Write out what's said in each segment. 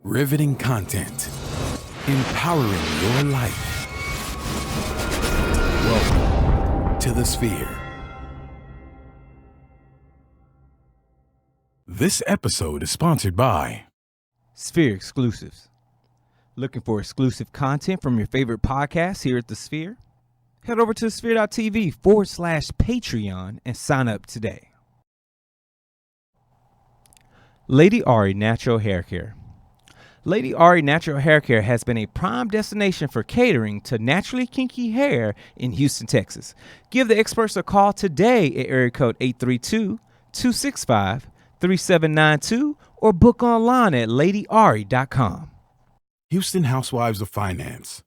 Riveting content. Empowering your life. Welcome to the Sphere. This episode is sponsored by Sphere Exclusives. Looking for exclusive content from your favorite podcasts here at the Sphere? Head over to sphere.tv/Patreon and sign up today. Lady Ari Natural Hair Care. Lady Ari Natural Hair Care has been a prime destination for catering to naturally kinky hair in Houston, Texas. Give the experts a call today at area code 832-265-3792 or book online at ladyari.com. Houston Housewives of Finance.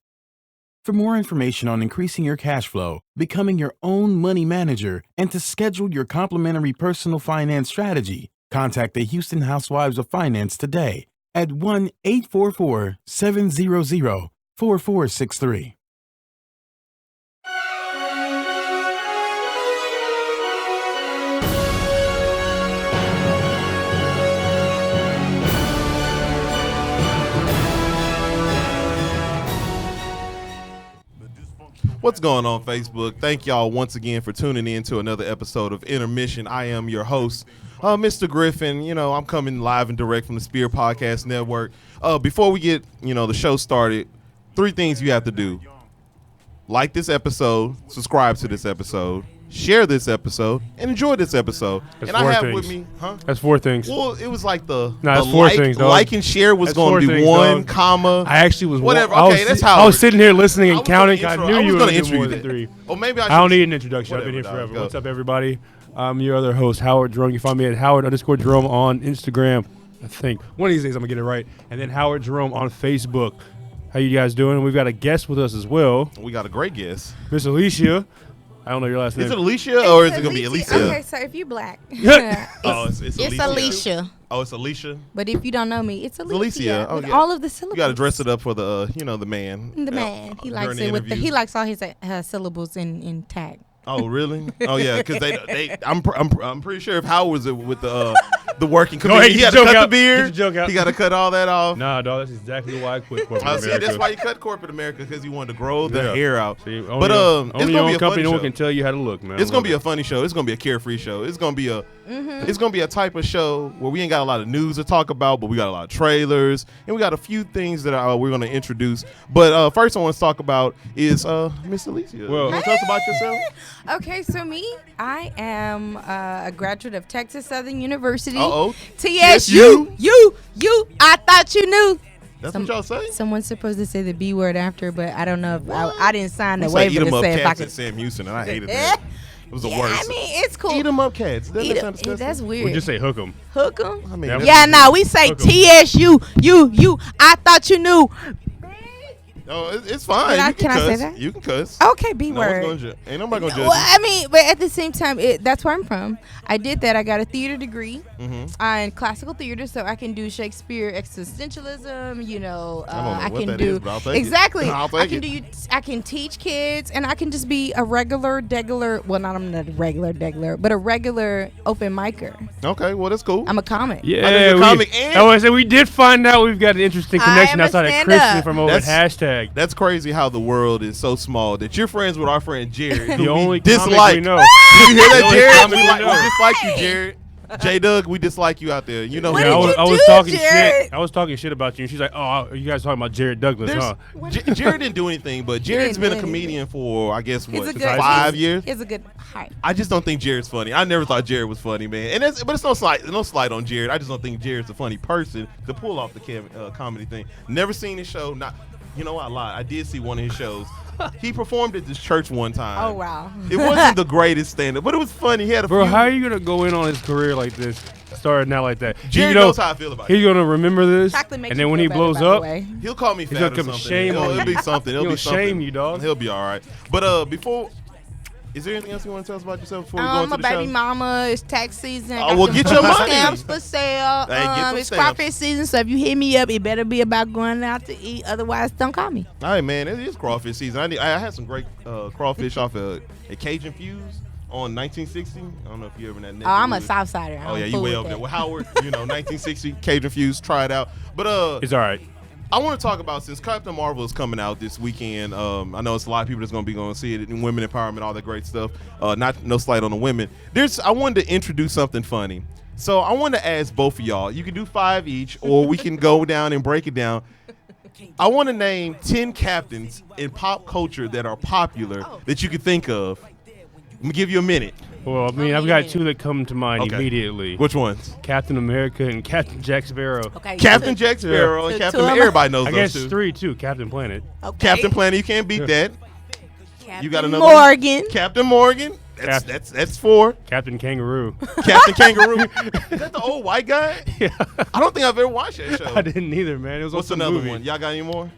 For more information on increasing your cash flow, becoming your own money manager, and to schedule your complimentary personal finance strategy, contact the Houston Housewives of Finance today at 1-844-700-4463. What's going on, Facebook? Thank y'all once again for tuning in to another episode of Intermission. I am your host, Mr. Griffin. You know, I'm coming live and direct from the Spear Podcast Network. Before we get, the show started, 3 things you have to do. Like this episode, subscribe to this episode, share this episode, and enjoy this episode. That's and 4 I have things. With me, That's 4 things. Well, it was like the that's 4 things, dog. like and share was That's going 4 to be things, 1, dog. comma. I actually was whatever. I was, Okay, that's si- how I was sitting here listening and counting. I knew you were going to do more than 3. Or maybe I don't need an introduction. I've been here Whatever, dog, forever. go. What's up, everybody? I'm your other host, Howard Jerome. You find me at Howard_Jerome on Instagram. I think one of these days I'm gonna get it right. And then Howard Jerome on Facebook. How you guys doing? We've got a guest with us as well, We got a great guest. Miss Alicia. I don't know your last name. Is it Alicia or is it going to be Alicia? Okay, so if you black, Oh, it's it's Alicia. Alicia. Oh, it's Alicia. But if you don't know me, it's Alicia. Alicia. Oh, with yeah. all of the syllables. You got to dress it up for the, the man. The man. He likes during the it with the. interview. He likes all his syllables intact. Oh, really? Oh, yeah. Because I'm pretty sure if Howard was with the working Go ahead, committee, he get had to your cut joke the out. beard. Get your joke out. He got to cut all that off. Nah, dog. That's exactly why I quit corporate See, America. that's why you cut corporate America, because you wanted to grow the Yeah. hair out. See, But only it's your gonna be own a company. funny No one show. can tell you how to look, man. It's gonna be a funny show. It's gonna be a carefree show. It's gonna be a a type of show where we ain't got a lot of news to talk about, but we got a lot of trailers and we got a few things that we're gonna introduce. But first, I want to talk about is Miss Alicia. Well- you wanna tell us about yourself? Okay, so me, I am a graduate of Texas Southern University. Uh-oh. TSU. You. I thought you knew. That's what y'all say. Someone's supposed to say the B word after, but I don't know if I didn't sign the We say eat waiver 'em to up say if I cats could. at Sam Houston, and I hated that. It was the Yeah, worst. I mean, it's cool. Eat 'em up cats. Eat 'em- Sound disgusting? that's weird. We just say hook 'em. Hook 'em. I mean, Yeah. that's- Yeah, no, we say Hook 'em. TSU. You. I thought you knew. No, it's fine. Can I- You can I say cuss. that? You can cuss. Okay, B No one's word. gonna ain't nobody gonna judge Well, you. I mean, but at the same time, that's where I'm from. I did that. I got a theater degree in classical theater, so I can do Shakespeare existentialism. I don't know I what can that do is, but I'll take it. exactly. I'll I take can it. do. I can teach kids, and I can just be a regular, degular. Well, not I'm not a regular, but a regular open micer. Okay, well that's cool. I'm a comic. Yeah, I think the comic and- I was say we did find out we've got an interesting I connection am a outside of stand-up. Christian from over at That's- hashtag. That's crazy how the world is so small that you're friends with our friend Jared. who The we only comic dislike. we know. Did you hear that, The only Jared? comic We, we like, we know. dislike you, Jared. J Doug, we dislike you out there. You know, What Yeah, did I you was do, talking Jared? shit. I was talking shit about you, and she's like, "Oh, you guys talking about Jared Douglas, huh?" Jared didn't do anything, but Jared's didn't been a do comedian for I guess He's a what good 5 years. He has a good height. I just don't think Jared's funny. I never thought Jared was funny, man. And but it's no slight on Jared. I just don't think Jared's a funny person to pull off the comedy thing. Never seen his show. Not, I lied. I did see one of his shows. He performed at this church one time. Oh wow. It wasn't the greatest stand-up, but it was funny. He had a Bro, few. how are you gonna go in on his career like this, starting out like that? Jared knows how I feel about it. He's gonna remember this, Chocolate makes and you then when feel he better, blows by the up, way. He'll call me He's fat gonna or come something. shame on It'll you. be something. It'll He'll be something. shame you, dog. He'll be all right. But before, is there anything else you want to tell us about yourself before we go I'm into a the baby show? mama. It's tax season. Oh, well, get your money. Stamps for sale. Hey, get them It's stamps. crawfish season, so if you hit me up, it better be about going out to eat. Otherwise, don't call me. All right, man. It is crawfish season. I had some great crawfish off at Cajun Fuse on 1960. I don't know if you ever in that. Oh, I'm a South Sider. Oh yeah, you way up there. Well, Howard, 1960 Cajun Fuse, try it out. But It's all right. I want to talk about, since Captain Marvel is coming out this weekend. I know it's a lot of people that's going to see it, and women empowerment, all that great stuff. No slight on the women. I wanted to introduce something funny. So I want to ask both of y'all. You can do 5 each, or we can go down and break it down. I want to name 10 captains in pop culture that are popular that you could think of. I'm gonna give you a minute. Well, I mean, I've got 2 that come to mind immediately. Which ones? Captain America and Captain Jack Sparrow. Okay, Captain Jack Sparrow and Captain. Everybody knows I those guess two. 3 too. Captain Planet. Okay. Captain Planet. You can't beat that. Captain You got another Morgan. one? Captain Morgan. That's 4. Captain Kangaroo. Captain Kangaroo. Is that the old white guy? Yeah. I don't think I've ever watched that show. I didn't either, man. It was What's on some another movie. one? Y'all got any more?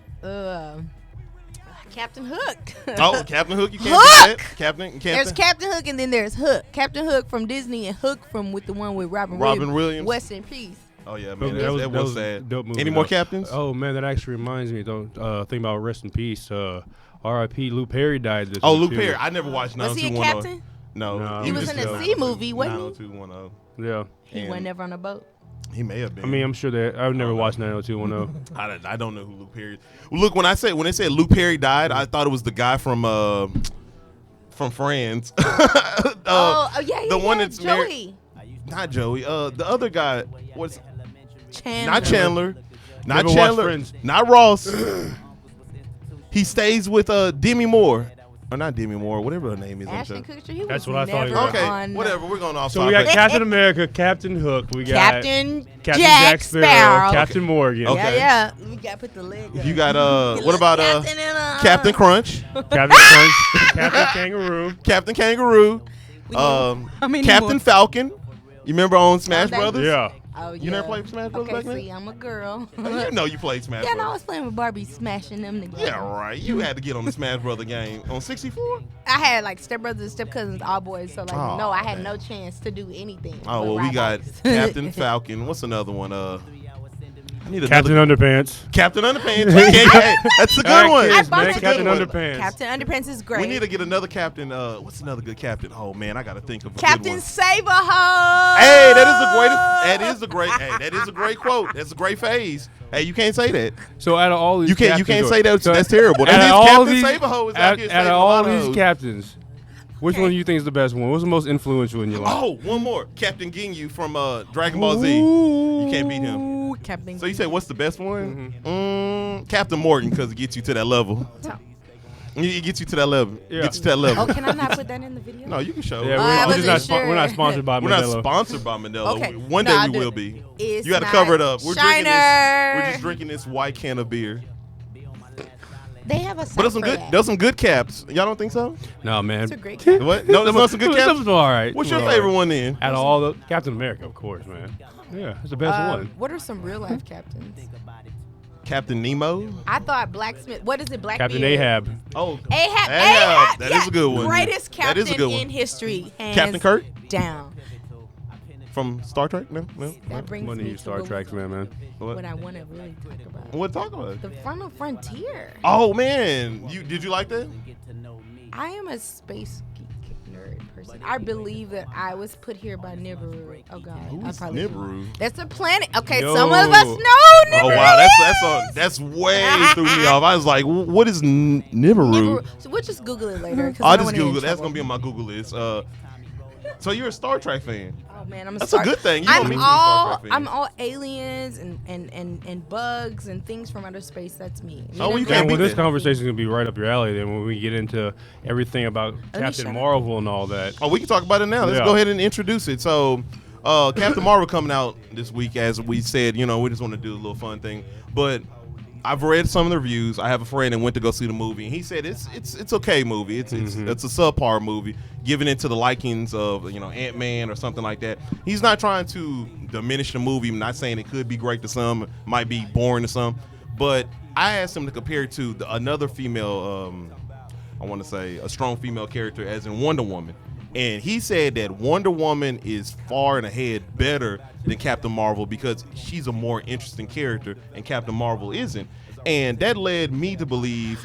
Captain Hook. Oh, Captain Hook. You can't Hook! beat that. Captain. There's Captain Hook and then there's Hook. Captain Hook from Disney and Hook with the one with Robin Williams. Rest in peace. Oh yeah, man. That That was sad. a dope movie, Any more though. captains? Oh man, that actually reminds me. Though, think about rest in peace. R.I.P. Luke Perry died this. Oh, week, Luke too. Perry. I never watched Was he a 90210. captain? No, No. He was in a sea movie, wasn't he? 90210. Yeah. He And wasn't never on a boat. He may have been. I mean, I'm sure that I've never watched 90210. I don't know who Luke Perry is. Well, look, when they said Luke Perry died, I thought it was the guy from Friends. The one that's Joey. Not Joey. The other guy was Chandler. not Chandler. Not Never watched Chandler. Friends. Not Ross. He stays with Demi Moore. Or not Demi Moore, whatever her name is. Ashton Kutcher. He That's was what I thought he never was. Okay, on whatever. We're going off So we got topic. Captain America, Captain Hook. We got Captain Jack Sparrow, Captain Morgan, Okay. Yeah. We got to put the leg up. You got He what look about Captain in, Captain Crunch, Captain Crunch, Captain Kangaroo. Captain Kangaroo, How many Captain more? Falcon. You remember on Smash Sound Brothers? Yeah. Oh, yeah. You never played Smash Brothers Okay, back then? see, I'm a girl. You know you played Smash Yeah, no, I Brothers. was playing with Barbie, smashing them together. Yeah, right. You had to get on the Smash Brother game on 64. I had like stepbrothers and step cousins, all boys. So like, Oh, no, I had man. no chance to do anything. Oh but well, we ride got bikes. Captain Falcon. What's another one? I need Captain another Underpants. Captain Underpants. Hey, that's a good All one. right, kids, I bought man, that Captain game. Underpants. Captain Underpants is great. We need to get another captain. What's another good captain? Oh man, I gotta think of a good Captain one. Saberho. Hey, that is a great quote. That's a great phase. Hey, you can't say that. So out of all these, You can't captains, say that. so That's terrible. Out That of is all Captain these, Saberho is out here out saving of a all lot of these hoes. captains, which one do you think is the best one? What's the most influential in your life? Oh, one more. Captain Ginyu from Dragon Ball Z. You can't beat him. Ooh, Captain. So you say what's the best one? Captain Morgan, because it gets you to that level. It gets you to that level. Yeah. Gets you to that level. Oh, can I not put that in the video? No, you can show. Yeah, I we're, just wasn't not we're not sure. sponsored by We're not Modelo. sponsored by Manila. Okay. One No, day I we do. will be. It's You got to not cover it up. We're drinking this. Shiner. We're just drinking this white can of beer. They have a. But there's some good caps. Y'all don't think so? No, man. It's a great cap. What? No, there's not some good caps. Some all right. What's Some your all favorite right. one then? Out of all the Captain America, of course, man. Yeah, it's the best one. What are some real life captains? Captain Nemo. I thought Blacksmith. What is it? Blackbeard. Captain Ahab. Oh, Ahab. That yeah. is a good one. Greatest That captain is a good one. in history. Hands Captain Kirk down. from Star Trek. No. That brings One of me you to Star Treks, man. what I want to really talk about. What talk about? The Final Frontier. Oh man, did you like that? I am a space geek nerd person. I believe that I was put here by Nibiru. Oh God, I Who's probably Nibiru? That's a planet. Okay, Yo. some of us know Nibiru. Oh wow, that's way threw me off. I was like, what is Nibiru? Nibiru. So we'll just Google it later. 'cause I I'll don't just wanna get in Google it. That's trouble. gonna be on my Google list. So you're a Star Trek fan? Oh man, I'm a That's Star- a good thing. You don't I'm mean to be a Star all Trek fan. I'm all aliens and bugs and things from outer space. That's me. Oh, well, you Yeah, can't well, beat this that. conversation is gonna be right up your alley. Then when we get into everything about me Captain shut up. Marvel and all that. Oh, we can talk about it now. Let's Yeah. go ahead and introduce it. So, Captain Marvel coming out this week, as we said. We just want to do a little fun thing. But I've read some of the reviews. I have a friend that went to go see the movie, and he said it's okay movie. It's a subpar movie, giving it to the likings of Ant-Man or something like that. He's not trying to diminish the movie. I'm not saying it could be great to some, might be boring to some, but I asked him to compare it to another female. I want to say a strong female character, as in Wonder Woman. And he said that Wonder Woman is far and ahead better than Captain Marvel because she's a more interesting character and Captain Marvel isn't. And that led me to believe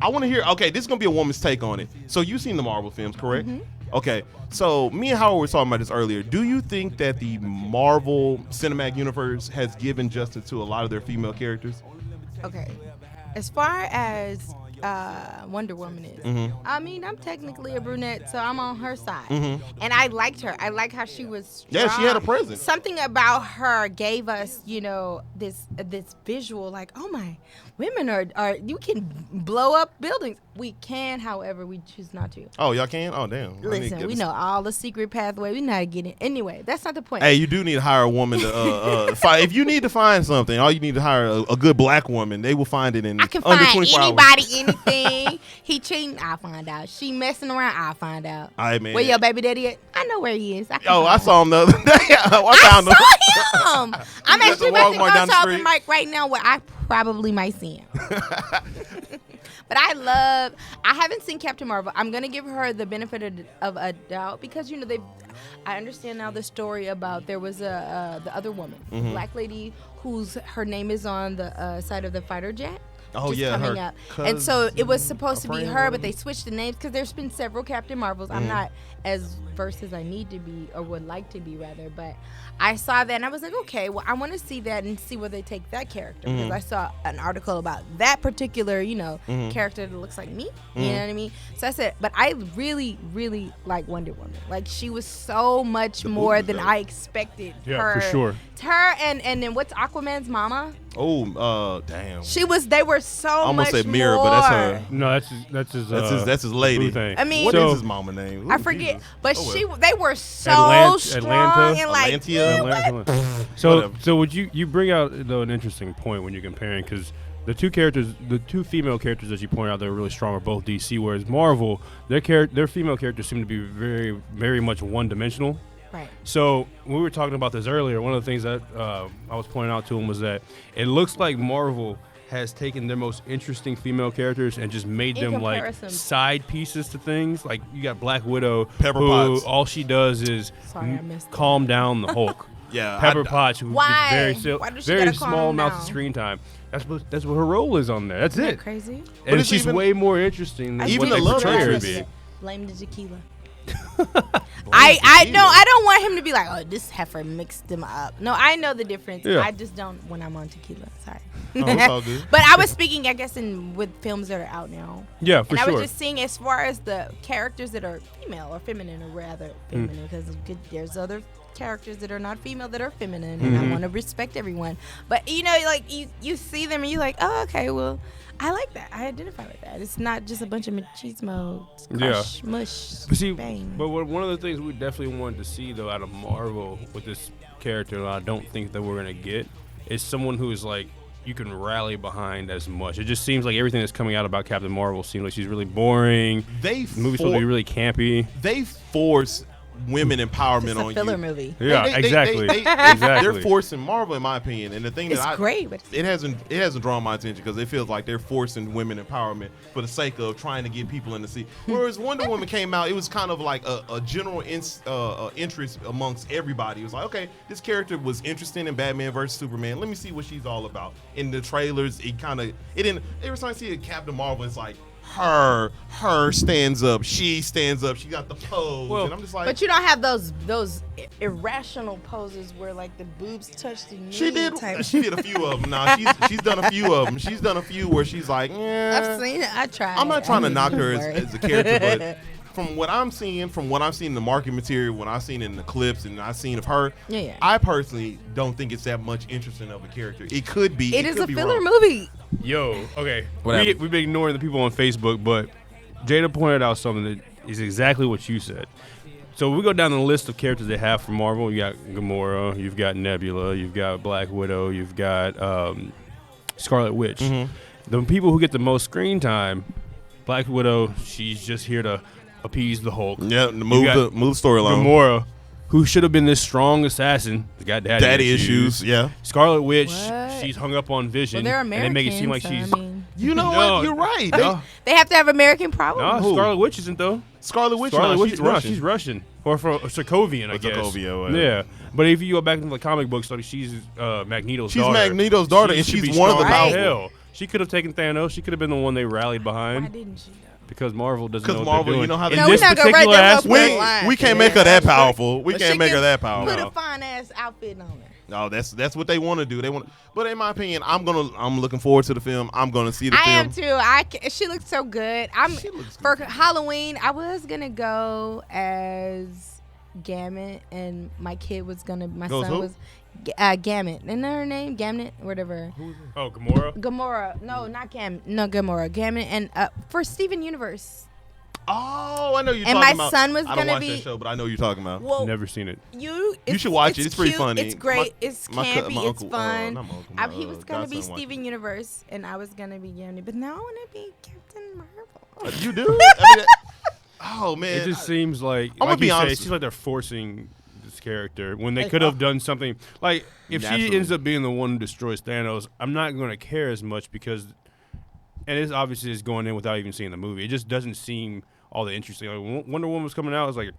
I want to hear. Okay, this is gonna be a woman's take on it. So you've seen the Marvel films, correct? Okay. So me and Howard were talking about this earlier. Do you think that the Marvel Cinematic Universe has given justice to a lot of their female characters? Okay. As far as Wonder Woman is, I mean, I'm technically a brunette, so I'm on her side. And I liked her. I like how she was strong. Yeah, she had a presence. Something about her gave us, this visual, like, oh my, women are you can blow up buildings. We can, however, we choose not to. Oh, y'all can? Oh, damn. Listen, we know all the secret pathway. We know how to get in. Anyway, that's not the point. Hey, you do need to hire a woman to find. If you need to find something, all you need to hire a good black woman. They will find it in I can under find 24 anybody, hours. anything. He cheating, I'll find out. She messing around, I'll find out. All right, man. Where your baby daddy at? I know where he is. I saw him the other day. I found him. saw him. I'm He's at the actually about to Walmart go down the to street. open mic right now where I probably might see him. But I haven't seen Captain Marvel. I'm going to give her the benefit of a doubt because, I understand now the story about there was the other woman, black lady her name is on the side of the fighter jet. Oh, just yeah, coming her up. And so it was supposed to be friend, her, but they switched the names because there's been several Captain Marvels. I'm not as versed as I need to be, or would like to be rather, but I saw that and I was like, okay, well, I want to see that and see where they take that character because I saw an article about that particular, character that looks like me. You know what I mean? So I said, but I really, really like Wonder Woman. Like she was so much more than I expected. Yeah, for sure. Her and then what's Aquaman's mama? Oh, damn. They were so I almost much said Mira, more. but that's her. No, that's his lady. boo thing. I mean, What So- is his mama name? I Ooh, forget, Jesus. but Oh, well. they were so Atlanta? strong and like, Atlantia? So Whatever. would you bring out though an interesting point when you're comparing because the two female characters that you point out that are really strong are both DC, whereas Marvel their female characters seem to be very very much one dimensional. right. So when we were talking about this earlier, one of the things that I was pointing out to him was that it looks like Marvel has taken their most interesting female characters and just made In them like comparison. side pieces to things. Like you got Black Widow, Pepper who Potts. all she does is Sorry, I missed that. calm down the Hulk. Yeah, Pepper Potts, who Why? gets Why does she very gotta calm small amounts of down? screen time. That's what her role is on there. That's Isn't that it. crazy? And it's she's even- way more interesting than Even what the they love portray her to interest- be. Blame the tequila. I don't want him to be like, oh, this heifer mixed them up. No, I know the difference. Yeah. I just don't when I'm on tequila. Sorry. Oh, it's all good. But I was speaking, I guess, with films that are out now. Yeah, for And I sure. was just seeing as far as the characters that are female or feminine, or rather feminine, because there's other characters that are not female that are feminine, and I want to respect everyone. But like you see them and you're like, oh, okay, well, I like that. I identify with that. It's not just a bunch of machismo, crush, mush, But see, bang. but one of the things we definitely wanted to see though out of Marvel with this character, and I don't think that we're gonna get, is someone who is like you can rally behind as much. It just seems like everything that's coming out about Captain Marvel seems like she's really boring. They The movie's supposed to be really campy. They force women empowerment It's on a filler you. movie. Yeah, They- exactly. They're Exactly. forcing Marvel, in my opinion, and the thing It's that great, but it hasn't drawn my attention because it feels like they're forcing women empowerment for the sake of trying to get people in the seat. Whereas Wonder Woman came out, it was kind of like a general interest amongst everybody. It was like, okay, this character was interesting in Batman versus Superman. Let me see what she's all about. In the trailers, it didn't. Every time I see a Captain Marvel, it's like her stands up, she stands up, she got the pose, Well, and I'm just like, But you don't have those irrational poses where like the boobs touch the knee. She did. Type. She did a few of them. Now she's done a few of them. She's done a few where she's like, I've seen it. I tried. I'm not trying to I knock her mean, as a character, but from what I'm seeing, in the market material, what I've seen in the clips, and I've seen of her, Yeah. I personally don't think it's that much interesting of a character. It could be. It is could a be filler wrong. movie. Yo, okay. What happened? We've been ignoring the people on Facebook, but Jada pointed out something that is exactly what you said. So we go down the list of characters they have from Marvel. You got Gamora, you've got Nebula, you've got Black Widow, you've got Scarlet Witch. The people who get the most screen time, Black Widow, she's just here to appease the Hulk. Yeah, move got storyline. Gamora, who should have been this strong assassin, got daddy issues. Yeah. Scarlet Witch, What? she's hung up on Vision, Well, they're and Americans. they make it seem like so, she's. I mean, You know No, what? You're right. no. they have to have American problems. No, Who? Scarlet Witch isn't though. Scarlet Witch. Scarlet no, Witch, she's Russian. she's Russian or from Sokovian, I guess. Sokovia, whatever. Yeah, but if you go back into the comic books, like she's Magneto's She's daughter. Magneto's daughter, and should she's be one of the strong as powerful. hell. She could have taken Thanos. She could have been the one they rallied behind. Why didn't she though? Because Marvel doesn't know what Marvel, they're doing. you know how they In No, this we're not gonna write particular that up aspect, for a line. we can't make her that powerful. We But can't she make her can that powerful. Put a fine ass outfit on her. No, that's what they want to do. They want, but in my opinion, I'm looking forward to the film. I'm gonna see the I film. am too. She looks so good. She looks For good. Halloween. I was gonna go as Gamut, and my kid was gonna. My Goes son who? was Gamut. Isn't that her name? Gamut, whatever. oh, Gamora. Gamora. No, not Gam. No, Gamora. Gamut, and for Steven Universe. Oh, I know you're And talking my about. son was I don't gonna watch be- that show, but I know you're talking about. Well, Never seen it. You should watch it. It's pretty cute, funny. It's great. My- It's my campy. my it's uncle, fun. not my uncle, He was gonna be godson watched Steven Universe, and I was gonna be Gamut, but now I want to be Captain Marvel. it. You do? I mean, oh man, It just seems like, gonna like be you say, honest. it seems like they're forcing this character when they Like, could have done something. Like, if Naturally. she ends up being the one who destroys Thanos, I'm not going to care as much because, and it's obviously just going in without even seeing the movie. It just doesn't seem all that interesting. Like, when Wonder Woman was coming out, I was like,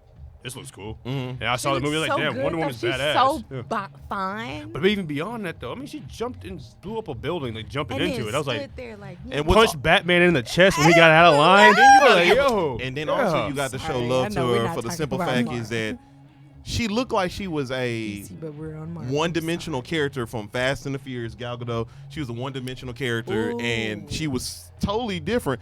this looks cool. And I saw the movie, like, damn, Wonder Woman's She's badass. so Yeah. fine. But even beyond that, though, I mean, she jumped and blew up a building, like jumping And into then it. I was stood like, there like, And what's punched Batman in the chest when he got out of line. Then you were like, yo. And then also you got to show Sorry, love I to know we're her not for the talking simple about fact Marvel. is that she looked like she was a but we're on Marvel. one-dimensional character from Fast and the Furious. Gal Gadot, she was a one-dimensional character, and she was totally different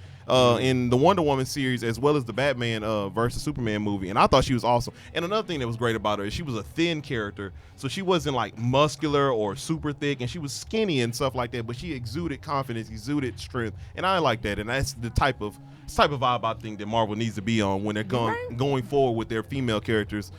in the Wonder Woman series as well as the Batman versus Superman movie. And I thought she was awesome. And another thing that was great about her is she was a thin character, so she wasn't like muscular or super thick, and she was skinny and stuff like that. But she exuded confidence, exuded strength, and I like that. And that's the type of vibe I think that Marvel needs to be on when they're going forward with their female characters.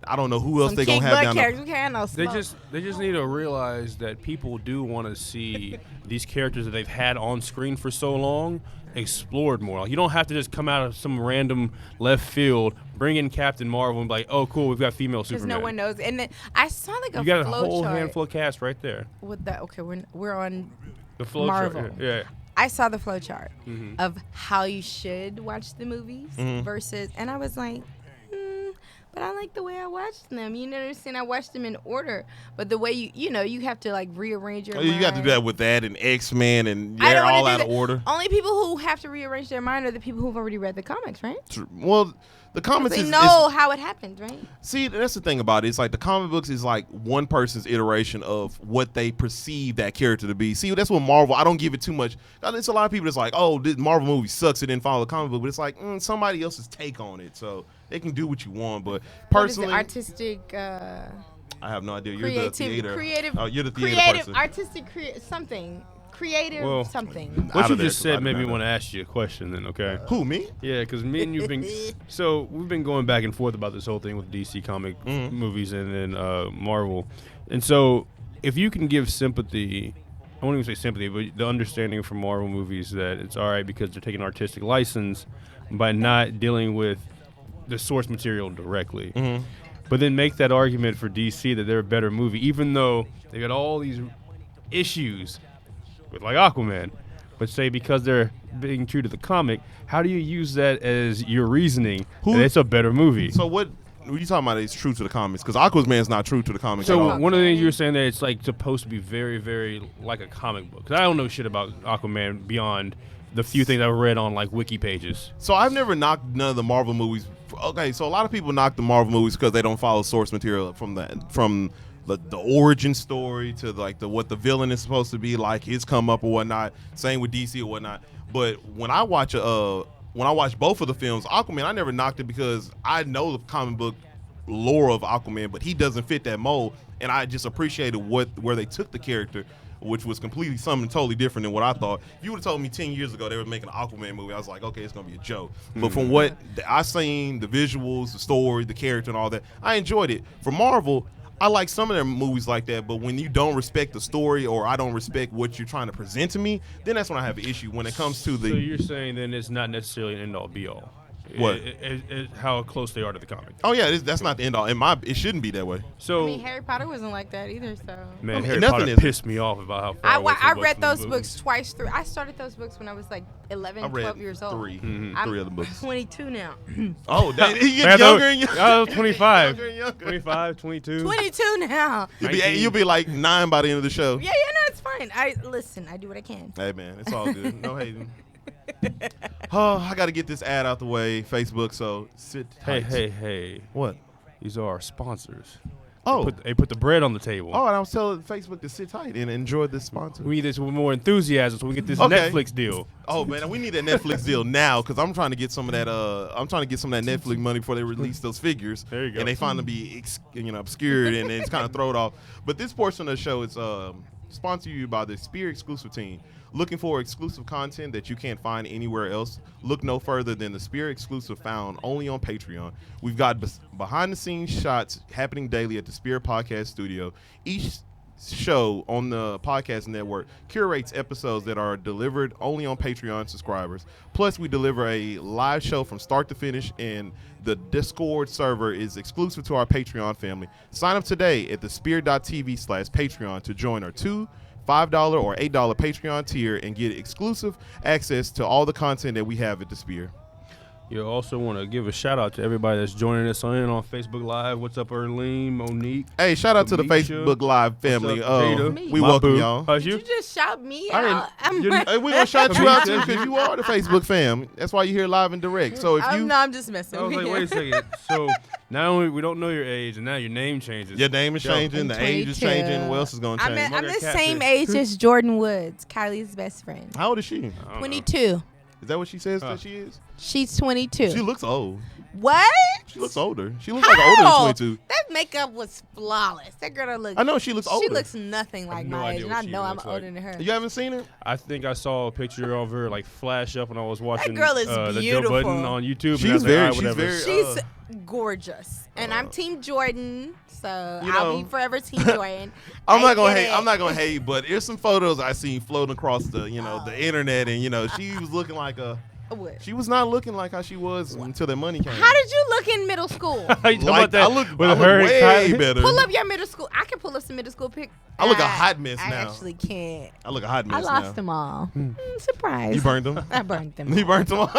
I don't know who else they're gonna have down there. We can't no They smoke. just need to realize that people do want to see these characters that they've had on screen for so long explored more. Like, you don't have to just come out of some random left field, bring in Captain Marvel, and be like, "Oh, cool, we've got female because Superman." no one knows. And then I saw like a You got a flow whole chart handful of cast right there. with that. Okay, we're on The flow Marvel. chart. Yeah. I saw the flow chart Mm-hmm. of how you should watch the movies versus, and I was like, but I like the way I watched them. You know what I'm saying? I watched them in order, but the way you have to like rearrange your. You got to mind. do that with that and X-Men, and I they're don't wanna all do out of that. order. Only people who have to rearrange their mind are the people who've already read the comics, right? Well, the comics They is know how it happened, right? see, that's the thing about it. It's like the comic books is like one person's iteration of what they perceive that character to be. See, that's what Marvel. I don't give it too much. It's a lot of people that's like, oh, this Marvel movie sucks. It didn't follow the comic book, but it's like somebody else's take on it. So they can do what you want. But What is it? personally, Artistic. I have no idea. You're the Creative, theater. creative, Oh, you're the theater creative, person. artistic, something, creative, Well, something. Out What you of there, just so I said do made not me know. want to ask you a question. Then, okay? Who, me? Yeah, because me and you've been we've been going back and forth about this whole thing with DC comic movies and then Marvel, and so if you can give sympathy, I won't even say sympathy, but the understanding from Marvel movies that it's all right because they're taking artistic license by not dealing with the source material directly, but then make that argument for DC that they're a better movie, even though they got all these issues with like Aquaman. But say because they're being true to the comic, how do you use that as your reasoning that it's a better movie? So what are you talking about? Is true to the comics? Because Aquaman's not true to the comics at So all. one of the things you were saying that it's like supposed to be very, very like a comic book. 'Cause I don't know shit about Aquaman beyond the few things I've read on like wiki pages. So I've never knocked none of the Marvel movies. Okay, so a lot of people knock the Marvel movies because they don't follow source material from the origin story to like what the villain is supposed to be like, his come up or whatnot. Same with DC or whatnot. But when I watch both of the films, Aquaman, I never knocked it because I know the comic book lore of Aquaman, but he doesn't fit that mold, and I just appreciated where they took the character, which was completely something totally different than what I thought. If you would have told me 10 years ago they were making an Aquaman movie, I was like, okay, it's going to be a joke. But from what I seen, the visuals, the story, the character and all that, I enjoyed it. For Marvel, I like some of their movies like that, but when you don't respect the story or I don't respect what you're trying to present to me, then that's when I have an issue when it comes to the... So you're saying then it's not necessarily an end-all, be-all. What? How close they are to the comic. Oh, yeah, that's not the end all. It shouldn't be that way. So, I mean, Harry Potter wasn't like that either, so. man, I mean, Harry nothing Potter is. pissed me off about how far away I it was read from the those movies. books twice through. I started those books when I was like 11, I read 12 years old. three I'm of the books. 22 now. Oh, you Man, get younger and younger. I was 25. Younger and younger. 25, 22. 22 now. You'll be like 9 by the end of the show. Yeah, no, it's fine. fine. I do what I can. Hey, man, it's all good. No hating. Oh, I got to get this ad out the way, Facebook, so sit tight. Hey. What? These are our sponsors. Oh. They put the bread on the table. Oh, and I was telling Facebook to sit tight and enjoy this sponsor. We need this with more enthusiasm so we get this Okay. Netflix deal. Oh man, we need that Netflix deal now because I'm trying to get some of that. I'm trying to get some of that Netflix money before they release those figures. There you go. And they finally be obscured and it's kind of thrown off. But this portion of the show is sponsored you by the Spear Exclusive Team. Looking for exclusive content that you can't find anywhere else? Look no further than the Spear Exclusive found only on Patreon. We've got behind-the-scenes shots happening daily at the Spear Podcast Studio. Each show on the podcast network curates episodes that are delivered only on Patreon subscribers. Plus, we deliver a live show from start to finish, and the Discord server is exclusive to our Patreon family. Sign up today at thespear.tv/Patreon to join our $2, $5, or $8 Patreon tier and get exclusive access to all the content that we have at the Spear. You also want to give a shout out to everybody that's joining us on Facebook Live. What's up, Erlene, Monique? Hey, shout out to the Amisha. Facebook Live family. What's up, Jada? We My welcome boo. y'all. Did you just shout me I out? Hey, we're gonna shout you out too because you are the Facebook fam. That's why you're here live and direct. So if you, No, I'm just messing I was with like, wait a second. So not only we don't know your age, and now your name changes. your name is changing, the age is 22. changing. What else is gonna change? I'm the Catfish. same age as Jordan Woods, Kylie's best friend. How old is she? I don't know. 22. Is that what she says that she is? She's 22. She looks old. What? She looks older. She looks like older than 22. That makeup was flawless. That girl look. I know she looks older. She looks nothing like no my age, idea and what I she know I'm looks like. older than her. You haven't seen it? I think I saw a picture of her like flash up when I was watching girl is the Joe beautiful. Budden on YouTube. She's and I was like, very- all right, she's whatever. very- She's gorgeous, and I'm Team Jordan, so You I'll know, be forever Team Jordan. I'm I not gonna get hate. it. I'm not gonna hate, but there's some photos I seen floating across the the internet, and she was looking like a. What? She was not looking like how she was until the money came. How did you look in middle school? How you talking Like, about that? I look with her and way Kylie? better. Pull up your middle school. I can pull up some middle school pic. I look a hot mess I now. actually can't. I look a hot mess I lost now. them all. Surprise. You burned them. I burned them. You all. burnt them all.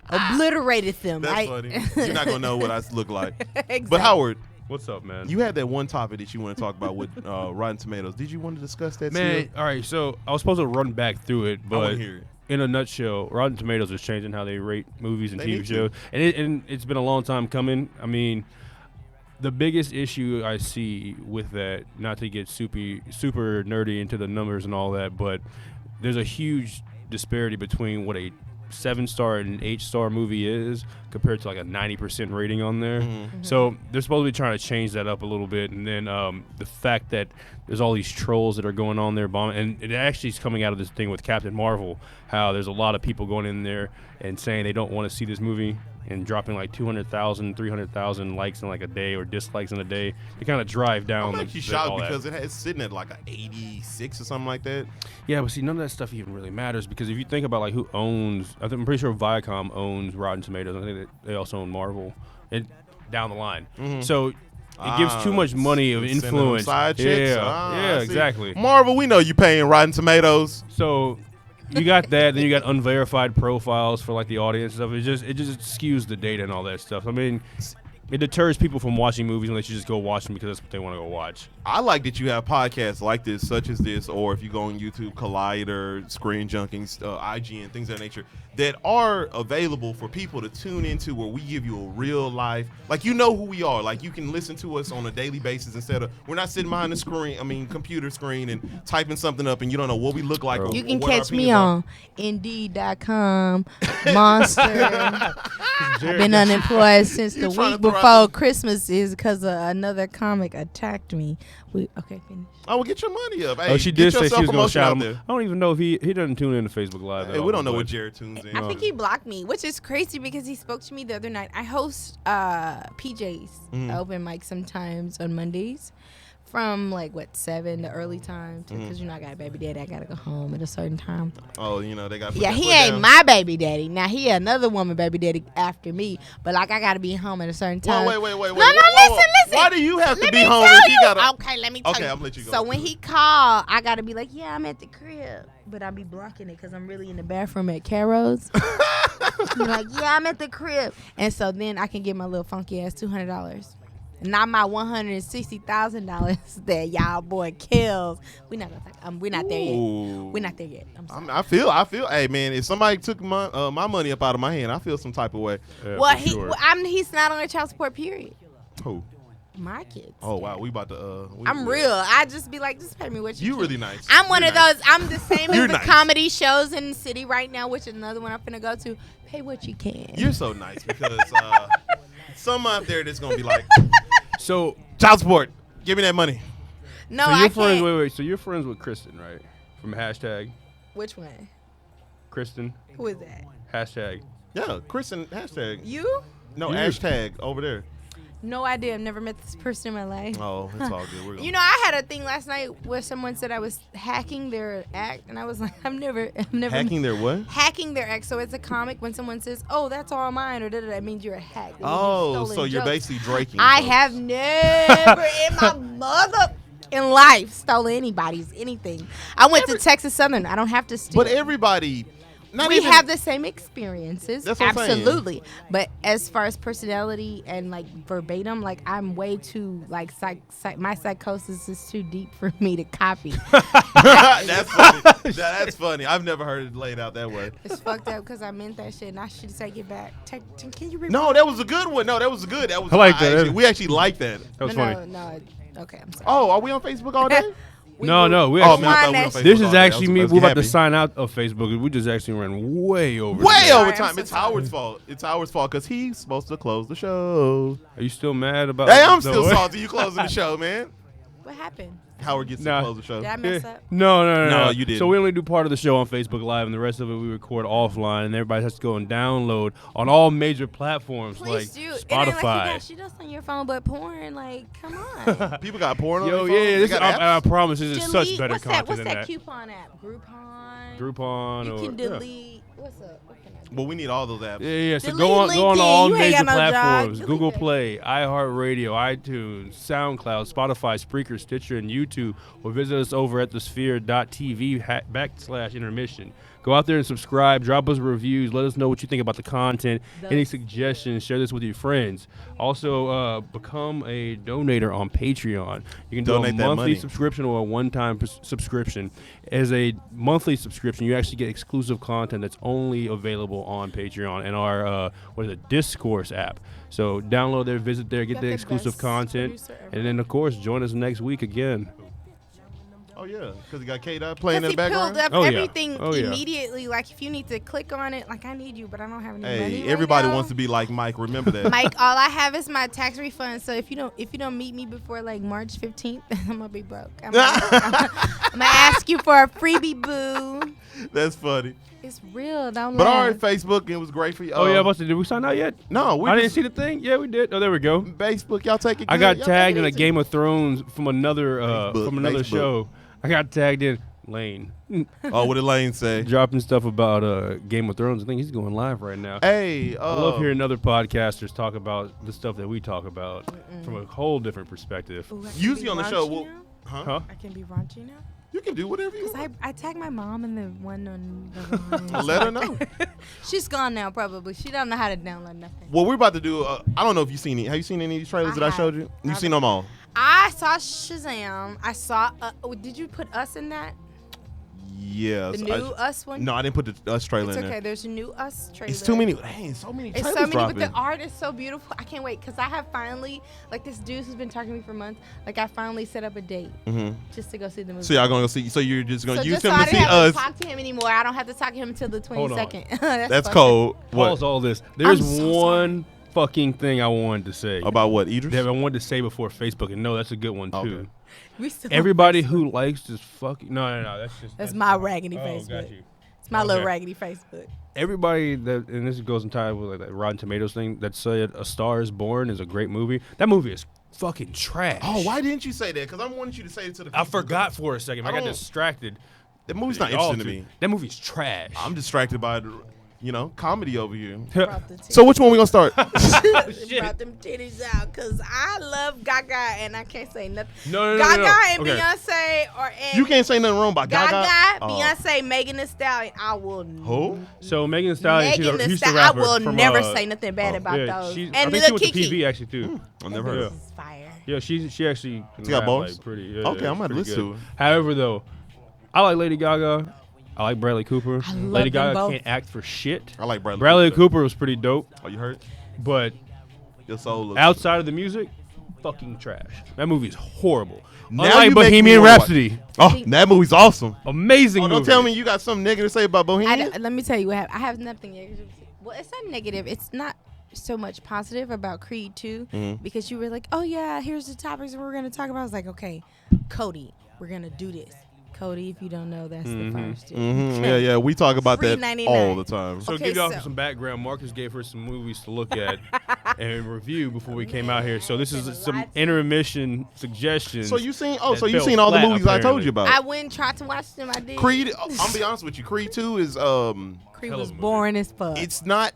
Obliterated them. That's funny. You're not gonna know what I look like. Exactly. But Howard, What's up, man? you had that one topic that you want to talk about with Rotten Tomatoes. Did you want to discuss that? Man, still? all right. So I was supposed to run back through it, I want but to hear it. in a nutshell, Rotten Tomatoes is changing how they rate movies and They TV need to. shows, and it's been a long time coming. I mean, the biggest issue I see with that, not to get super nerdy into the numbers and all that, but there's a huge disparity between what a 7-star and 8-star movie is compared to like a 90% rating on there. So they're supposed to be trying to change that up a little bit. And then the fact that there's all these trolls that are going on there bombing, and it actually is coming out of this thing with Captain Marvel, how there's a lot of people going in there and saying they don't want to see this movie and dropping like 200,000, 300,000 likes in like a day or dislikes in a day. They kind of drive down. I'm actually shocked because it's sitting at like an 86 or something like that. Yeah, but see, none of that stuff even really matters because if you think about like who owns, I'm pretty sure Viacom owns Rotten Tomatoes. I think that they also own Marvel, and down the line. So it gives too much money of Sending them influence. Side chicks? Yeah, I see. exactly. Marvel, we know you paying Rotten Tomatoes. So you got that, then you got unverified profiles for like the audience stuff. It just skews the data and all that stuff. I mean, it deters people from watching movies unless you just go watch them because that's what they want to go watch. I like that you have podcasts like this, such as this, or if you go on YouTube, Collider, Screen Junking, IGN, things of that nature, that are available for people to tune into where we give you a real life, like you know who we are, like you can listen to us on a daily basis instead of, we're not sitting behind the computer screen and typing something up and you don't know what we look like. Or You can what our catch me opinions are. on Indeed.com, Monster. I've been unemployed since the You're trying week to throw before out Christmas is because another comic attacked me. Okay, finish. I will get your money up. Hey, She get did your say she was going to self-promotion shout out him. there. I don't even know if he doesn't tune in to Facebook Live. Hey, we don't know what Jared tunes in. I think he blocked me, which is crazy because he spoke to me the other night. I host PJ's open mic sometimes on Mondays from 7 to early time because I got a baby daddy. I gotta go home at a certain time. Oh, they got. Yeah, he ain't my baby daddy. Now he another woman baby daddy after me, but I gotta be home at a certain time. Wait. No, Whoa. listen. Why do you have to Let be me home tell if he you. got? Okay, let me tell Okay, you. I'm gonna let you go. So when he called, I gotta be like, yeah, I'm at the crib, but I be blocking it because I'm really in the bathroom at Caro's. Be like, yeah, I'm at the crib, and so then I can get my little funky ass $200. Not my $160,000 that y'all boy kills. We're not there yet. We're not there yet. I'm sorry. I feel. Hey man, if somebody took my money up out of my hand, I feel some type of way. Yeah, Well, for sure. he's not on a child support period. Who? My kids. Oh wow, we about to. I'm real. I just be like, just pay me what you. You can. really nice. I'm one You're of nice. those. I'm the same You're as the nice. comedy shows in the city right now, which is another one I'm finna go to. Pay what you can. You're so nice because some out there that's gonna be like, So child support, give me that money. No, so I you're can't. friends. Wait. So you're friends with Kristen, right? From hashtag Which one? Kristen Who is that? hashtag. Yeah, Kristen hashtag. You? No You. hashtag over there. No idea. I've never met this person in my life. Oh, it's all good. We're gonna You know, I had a thing last night where someone said I was hacking their act, and I was like, I've never hacking their what? hacking their act. So it's a comic when someone says, "Oh, that's all mine," or that means you're a hack. That means you've Oh, stolen so you're jokes. basically draking. I folks. have never in my mother in life stolen anybody's anything. I went to Texas Southern. I don't have to steal. But everybody, not we even, have the same experiences. That's what I'm saying. Absolutely. But as far as personality and like verbatim, like I'm way too like my psychosis is too deep for me to copy. That's funny. That's funny. I've never heard it laid out that way. It's fucked up because I meant that shit and I should take it back. Can you repeat? No, that was a good one. No, that was good. That was. I like that. we actually like that. That was no, funny. no. Okay, I'm sorry. Oh, are we on Facebook all day? No, we Oh actually. man, I thought we were on Facebook This all is day. I actually was me. supposed to We're be about to happy. sign out of Facebook. We just actually ran way over. Way today. over I'm time. so It's sorry. Howard's fault. It's Howard's fault because he's supposed to close the show. Are you still mad about? Hey, I'm the still way- salty. You closing the show, man. What happened? Howard gets Nah. to close the show. Did I mess up? No. No, you didn't. So we only do part of the show on Facebook Live, and the rest of it we record offline, and everybody has to go and download on all major platforms Please like do. It ain't like you Spotify. got shit else on your phone, but porn. Like, come on. People got porn on Yo, their yeah, phone? They this, got I apps? promise this is such Delete- better what's content What's than that that. coupon app? Groupon. Groupon You or can yeah. delete. What's up? What can I do? Well, we need all those apps. Yeah. So Delete go on LinkedIn. to all You ain't major got no job. platforms: Delete Google that. Play, iHeartRadio, iTunes, SoundCloud, Spotify, Spreaker, Stitcher, and YouTube. Or visit us over at thesphere.tv/intermission. Go out there and subscribe. Drop us reviews. Let us know what you think about the content. Any suggestions? Share this with your friends. Also, become a donator on Patreon. You can do Donate a that monthly money. subscription or a one-time subscription. As a monthly subscription, you actually get exclusive content that's only available on Patreon and our Discourse app. So download there, visit there, get Got the the exclusive best content, producer ever. and then of course join us next week again. Oh, yeah. Because you got K-Dot playing in Because the he background. pulled up Oh, yeah. everything Oh, yeah. immediately. Like, if you need to click on it, like, I need you, but I don't have any money Hey, right everybody now. wants to be like Mike. Remember that. Mike, all I have is my tax refund. So if you don't meet me before like March 15th, I'm gonna be broke. I'm gonna ask you for a freebie, boo. That's funny. It's real. Don't But all laugh. right, Facebook, it was great for you. Oh yeah, did we sign out yet? No, we I didn't just, see the thing. Yeah, we did. Oh, there we go. Facebook, y'all take it. I good. got Y'all tagged take in it a easy. Game of Thrones from another Facebook. show. I got tagged in Lane Oh, what did Lane say? dropping stuff about Game of Thrones. I think he's going live right now. Hey, I love hearing other podcasters talk about the stuff that we talk about from a whole different perspective. Ooh, I can usually be on the show, raunchy we'll, now? huh? I can be raunchy now. You can do whatever you 'Cause want. I tagged my mom in the one on the line. Let her know. She's gone now, probably. She don't know how to download nothing. Well, we're about to do. I don't know if you've seen it. Have you seen any of these trailers I that I showed have. you? You've seen them all. I saw Shazam. I saw. Did you put Us in that? Yeah. The new Us one? No, I didn't put the Us trailer It's in okay. there. There's a new Us trailer. It's too many. Dang, so many It's trailers so many, dropping. but the art is so beautiful. I can't wait because I have finally, like this dude who's been talking to me for months, like I finally set up a date just to go see the movie. So y'all gonna go see? So you're just gonna So use just him so I to didn't see have us? to talk to him anymore. I don't have to talk to him until the Hold on. 22nd. That's fucked up. cold. Pause What all this. There's I'm so one fucking thing I wanted to say. about what? Idris? that I wanted to say before Facebook, and no, that's a good one too. Okay. We still Everybody who likes this fucking no, that's just That's my raggedy oh, Facebook. got you. It's my little Okay. raggedy Facebook. Everybody that, and this goes in time with like that Rotten Tomatoes thing, that said A Star Is Born is a great movie. That movie is fucking trash. Oh, why didn't you say that? Because I wanted you to say it to the people. I forgot for a second. I got don't- distracted. That movie's not Y'all interesting to two- me. That movie's trash. I'm distracted by it. comedy over here. Brought the So which one we gonna start? brought them titties out because I love Gaga and I can't say nothing. No. Gaga and Okay. Beyonce or You can't say nothing wrong about Gaga. Beyonce, Megan Thee Stallion. I will. Who? So Megan Thee Stallion, she's Megan a Thee Houston Stallion. I rapper will from, never say nothing bad about yeah, those. I And think Lil she went to Kiki. PV actually too. I've never heard This of. is fire. Yeah, she actually can She got rap, bars? like, pretty. Okay, I'm gonna listen to it. However, though, I like Lady Gaga. I like Bradley Cooper. I love Lady them Gaga both. can't act for shit. I like Bradley. Bradley Cooper was pretty dope, Oh, you heard? but Your soul looks. outside of the music, fucking trash. That movie is horrible. Now Unlike you making me Bohemian wanna watch Rhapsody, Oh, that movie's awesome. amazing Oh, movie. don't tell me you got something negative to say about Bohemian. Let me tell you what happened. I have nothing negative. Well, it's not negative. It's not so much positive about Creed 2 because you were like, oh yeah, here's the topics we're gonna talk about. I was like, okay, Cody, we're gonna do this. Cody, if you don't know, that's the first. Yeah, we talk about that $3.99. all the time. So Okay, give y'all so- some background. Marcus gave her some movies to look at and review before we came out here. So this is some intermission suggestions. So you seen? that So you fell seen all the flat, movies I told you apparently. about? I went and tried to watch them. I did. Creed. I'm be honest with you. Creed 2 is Creed Hell was of a movie. boring as fuck. It's not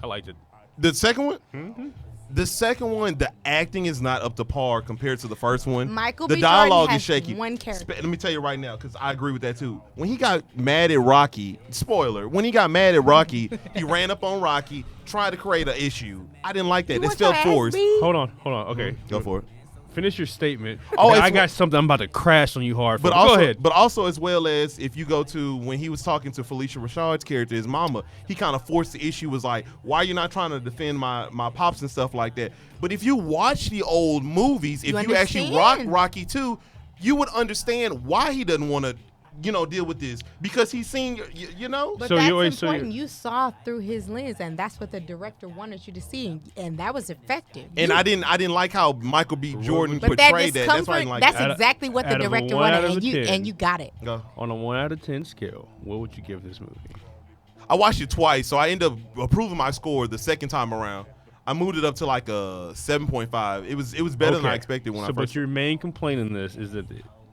I liked it. the second one. The second one, the acting is not up to par compared to the first one. Michael the B. dialogue Jordan is shaky. has one character. Let me tell you right now, because I agree with that too. When he got mad at Rocky, spoiler, when he got mad at Rocky, he ran up on Rocky, tried to create an issue. I didn't like that. You This want your felt ass forced. beat? Hold on. Okay. Go for it. Finish your statement. Oh, I it's- got something. I'm about to crash on you hard. But Go also, ahead. but also as well as if you go to when he was talking to Felicia Rashad's character, his mama, he kind of forced the issue. Was like, why are you not trying to defend my pops and stuff like that? But if you watch the old movies, if you actually understand. Rocky 2, you would understand why he doesn't want to, deal with this because he's seen, But So that's you always- so important. You saw through his lens, and that's what the director wanted you to see, and that was effective. And I didn't like how Michael B. Jordan but that portrayed that. That's why I discomfort, didn't like that's that. exactly what the out of a director 1 out wanted, of a 10. and you got it. Go. On a 1 out of 10 scale, what would you give this movie? I watched it twice, so I ended up approving my score the second time around. I moved it up to like a 7.5. It was better than I expected when I But first. your main complaint in this is that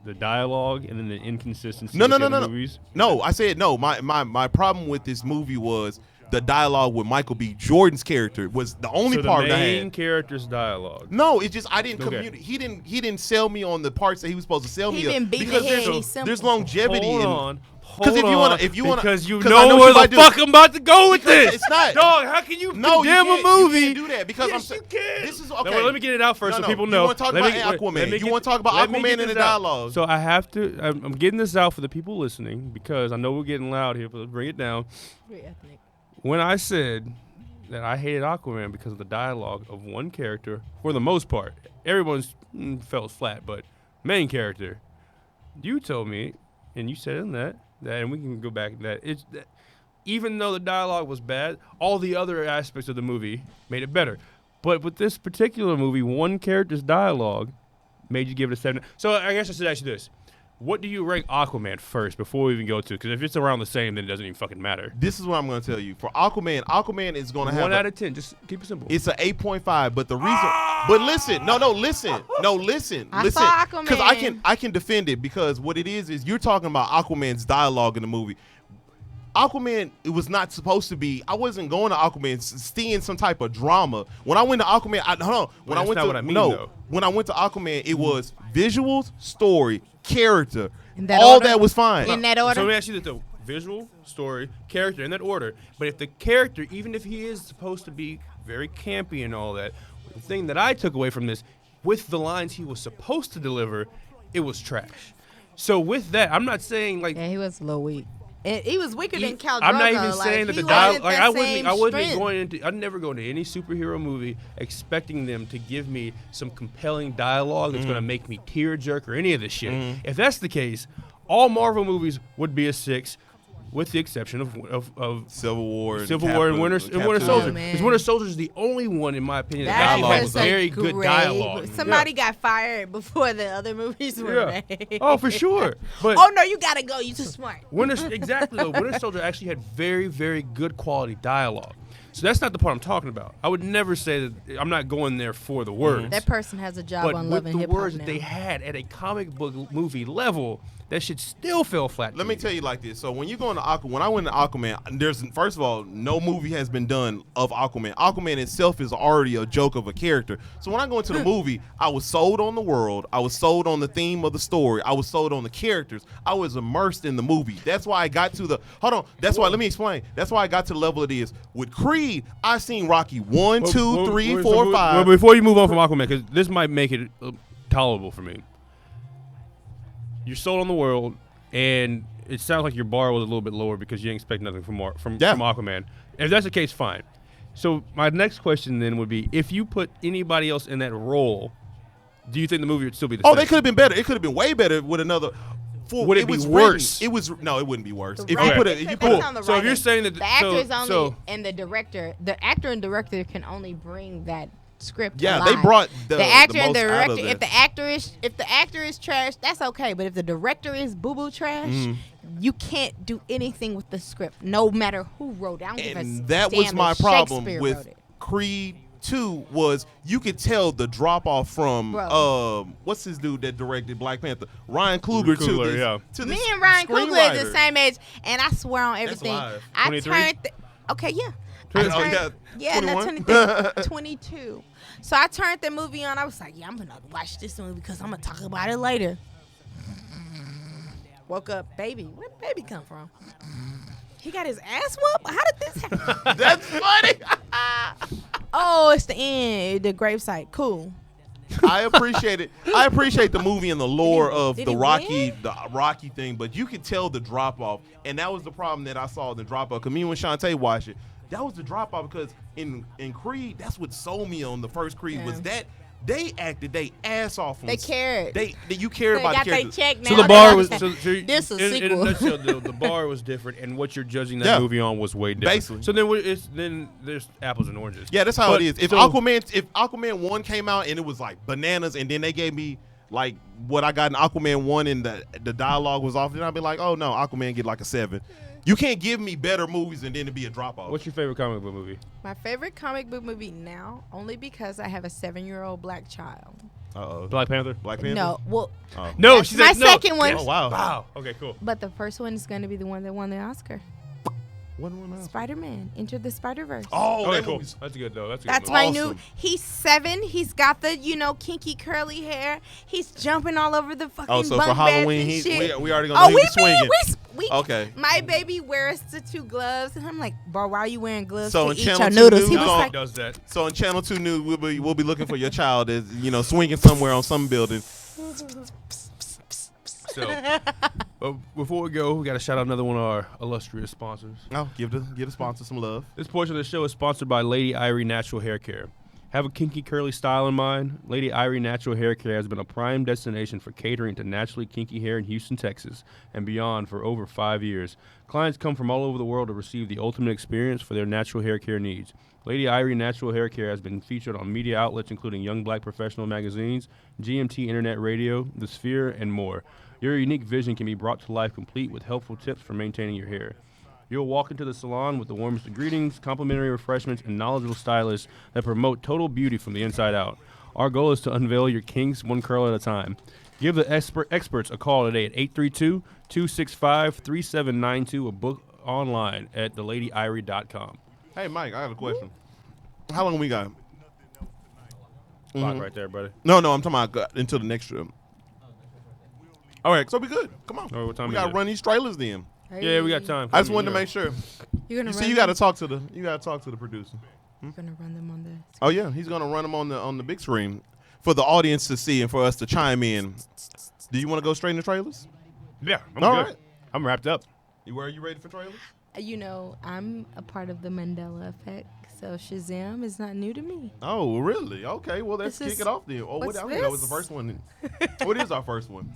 the dialogue and then the inconsistency. No, with the no. movies. No, I said no. My problem with this movie was the dialogue with Michael B. Jordan's character was the only So part the that I main had. character's dialogue. No, it's just I didn't Okay. communicate. He didn't sell me on the parts that he was supposed to sell He me. didn't beat the because head, there's, he's simple. there's longevity Hold in. on. Because if you wanna, because you 'cause I know what where you the might do. fuck I'm about to go with Because this. it's not. Dog, how can you No, condemn you a movie? You can't do that because Yes, I'm. you can. This is No, okay. well, let me get it out first so people know. You want to talk Let about me- Aquaman? let me You get- want to talk about let me Aquaman get and the this out. dialogue? So I have to. I'm getting this out for the people listening because I know we're getting loud here. But let's bring it down. When I said that I hated Aquaman because of the dialogue of one character, for the most part, everyone's felt flat, but main character, you told me, and you said in that, and we can go back that it's that even though the dialogue was bad, all the other aspects of the movie made it better. But with this particular movie, one character's dialogue made you give it a 7. So I guess I should ask you this. What do you rank Aquaman first before we even go to? Because if it's around the same, then it doesn't even fucking matter. This is what I'm going to tell you. For Aquaman is going to have 1 out of 10. Just keep it simple. It's an 8.5, but the reason, but listen, listen, I saw Aquaman. because I can defend it because what it is you're talking about Aquaman's dialogue in the movie. Aquaman, it was not supposed to be. I wasn't going to Aquaman seeing some type of drama. When I went to Aquaman, when I went to when I went to Aquaman, it was visuals, story, character. In that all order? that was fine. In that So order. let me ask you this though. Visual, story, character in that order. But if the character, even if he is supposed to be very campy and all that, the thing that I took away from this, with the lines he was supposed to deliver, it was trash. So with that, I'm not saying like Yeah, he was a little weak. And he was weaker than Khal Drogo. I'm not even saying that he the dialogue. wasn't Like that I wouldn't same be going into. I'd never go into any superhero movie expecting them to give me some compelling dialogue that's going to make me tear jerk or any of this shit. If that's the case, all Marvel movies would be a 6, with the exception of Civil War, and Winter Soldier. man. Because Winter Soldier is the only one, in my opinion, that That actually dialogue has was very good great- dialogue. Somebody got fired before the other movies were made. Oh, for sure. But Oh no, you gotta go. You too smart. Exactly though. Winter Soldier actually had very, very good quality dialogue. So that's not the part I'm talking about. I would never say that. I'm not going there for the words. That person has a job But on with Love and the Hip Hop words now. that they had at a comic book movie level, that shit still fell flat. Let me tell you like this. So when you go into Aquaman, when I went to Aquaman, there's first of all, no movie has been done of Aquaman. Aquaman itself is already a joke of a character. So when I go into the movie, I was sold on the world. I was sold on the theme of the story. I was sold on the characters. I was immersed in the movie. That's why I got to the That's why let me explain. That's why I got to the level it is. With Creed, I seen Rocky 1, 2, 3, 4, 5. Well, before you move on from Aquaman, because this might make it tolerable for me. You're sold on the world, and it sounds like your bar was a little bit lower because you didn't expect nothing from Aquaman. If that's the case, fine. So my next question then would be, if you put anybody else in that role, do you think the movie would still be the same? Oh, they could have been better. It could have been way better with another. Would it be worse? It wouldn't be worse. The If writing- you put it, it if you depends put on the so if writing. you're saying that the actors only so and the director, the actor and director can only bring that script. yeah, alive. they brought the actor and most the out of director. If the actor is trash, that's okay. But if the director is boo boo trash, you can't do anything with the script, no matter who wrote it. I don't give a And that was damn my if problem Shakespeare with wrote it. Creed 2 was you could tell the drop off from Bro. what's his dude that directed Black Panther, Ryan Coogler, yeah. to Me this and Ryan Coogler is screenwriter. the same age, and I swear on everything. live. I 23? turned. Okay, yeah. I Oh, turned, yeah, not 21? 23, 22. So I turned the movie on. I was like, yeah, I'm gonna watch this movie because I'm gonna talk about it later. Woke up, baby. Where did baby come from? He got his ass whooped? How did this happen? That's funny. Oh, it's the end. The gravesite. Cool. I appreciate it. I appreciate the movie and the lore of did the he Rocky thing, but you could tell the drop off, and that was the problem that I saw in the drop off. Cause me and Shantae watched it. That was the drop off because in Creed, that's what sold me on the first Creed was that they acted they ass off. They cared. You cared They about got the their characters. check now. So the They bar was understand. This a in a sequel. nutshell, the bar was different, and what you're judging that Yeah. movie on was way different. Basically. So then there's apples and oranges. Yeah, that's how But- it is. If so- Aquaman 1 came out and it was like bananas, and then they gave me like what I got in Aquaman 1 and the dialogue was off, then I'd be like, oh no, Aquaman get like a 7. You can't give me better movies and then it be a drop off. What's your favorite comic book movie? My favorite comic book movie now, only because I have a 7-year-old black child. Uh-oh. Black Panther. Black Panther? No, well, Oh. No, That's she my said no. second one. Oh, wow. Wow. Okay, cool. but the first one is going to be the one that won the Oscar. What one else? Spider-Man, Enter the Spider-Verse. Oh, Okay, that cool. movie's That's good though. That's a That's good my movie. new. Awesome. He's 7. He's got the kinky curly hair. He's jumping all over the fucking Oh, so bunk for Halloween, beds and shit. we already gonna know we he swinging. we Okay. My baby wears the 2 gloves, and I'm like, bro, why are you wearing gloves So to in eat Channel your 2 noodles? News, He was y'all like, Does that? So in Channel 2 News, we'll be looking for your child as swinging somewhere on some building. So, but before we go, we got to shout out another one of our illustrious sponsors. Oh, give the sponsor some love. This portion of the show is sponsored by Lady Irie Natural Hair Care. Have a kinky curly style in mind? Lady Irie Natural Hair Care has been a prime destination for catering to naturally kinky hair in Houston, Texas, and beyond for over 5 years. Clients come from all over the world to receive the ultimate experience for their natural hair care needs. Lady Irie Natural Hair Care has been featured on media outlets including Young Black Professional magazines, GMT Internet Radio, The Sphere, and more. Your unique vision can be brought to life complete with helpful tips for maintaining your hair. You'll walk into the salon with the warmest of greetings, complimentary refreshments, and knowledgeable stylists that promote total beauty from the inside out. Our goal is to unveil your kinks one curl at a time. Give the experts a call today at 832-265-3792 or book online at theladyirie.com. Hey, Mike, I have a question. How long we got? Clock right there, buddy. No, I'm talking about until the next trip. All right, so we good. Come on. All right, what time we is got to it? run these trailers then. Yeah, we got time. I just wanted to make sure. You're gonna You run see, you got to them? talk to the producer. You're gonna run them on the. Oh yeah, he's gonna run them on the big screen for the audience to see and for us to chime in. Do you want to go straight into trailers? Yeah, I'm All good. right. I'm wrapped up. Are you ready for trailers? I'm a part of the Mandela effect, so Shazam is not new to me. Oh, really? Okay, well let's This kick is- it off then. Oh, what's I think that was the this? first one. What is our first one?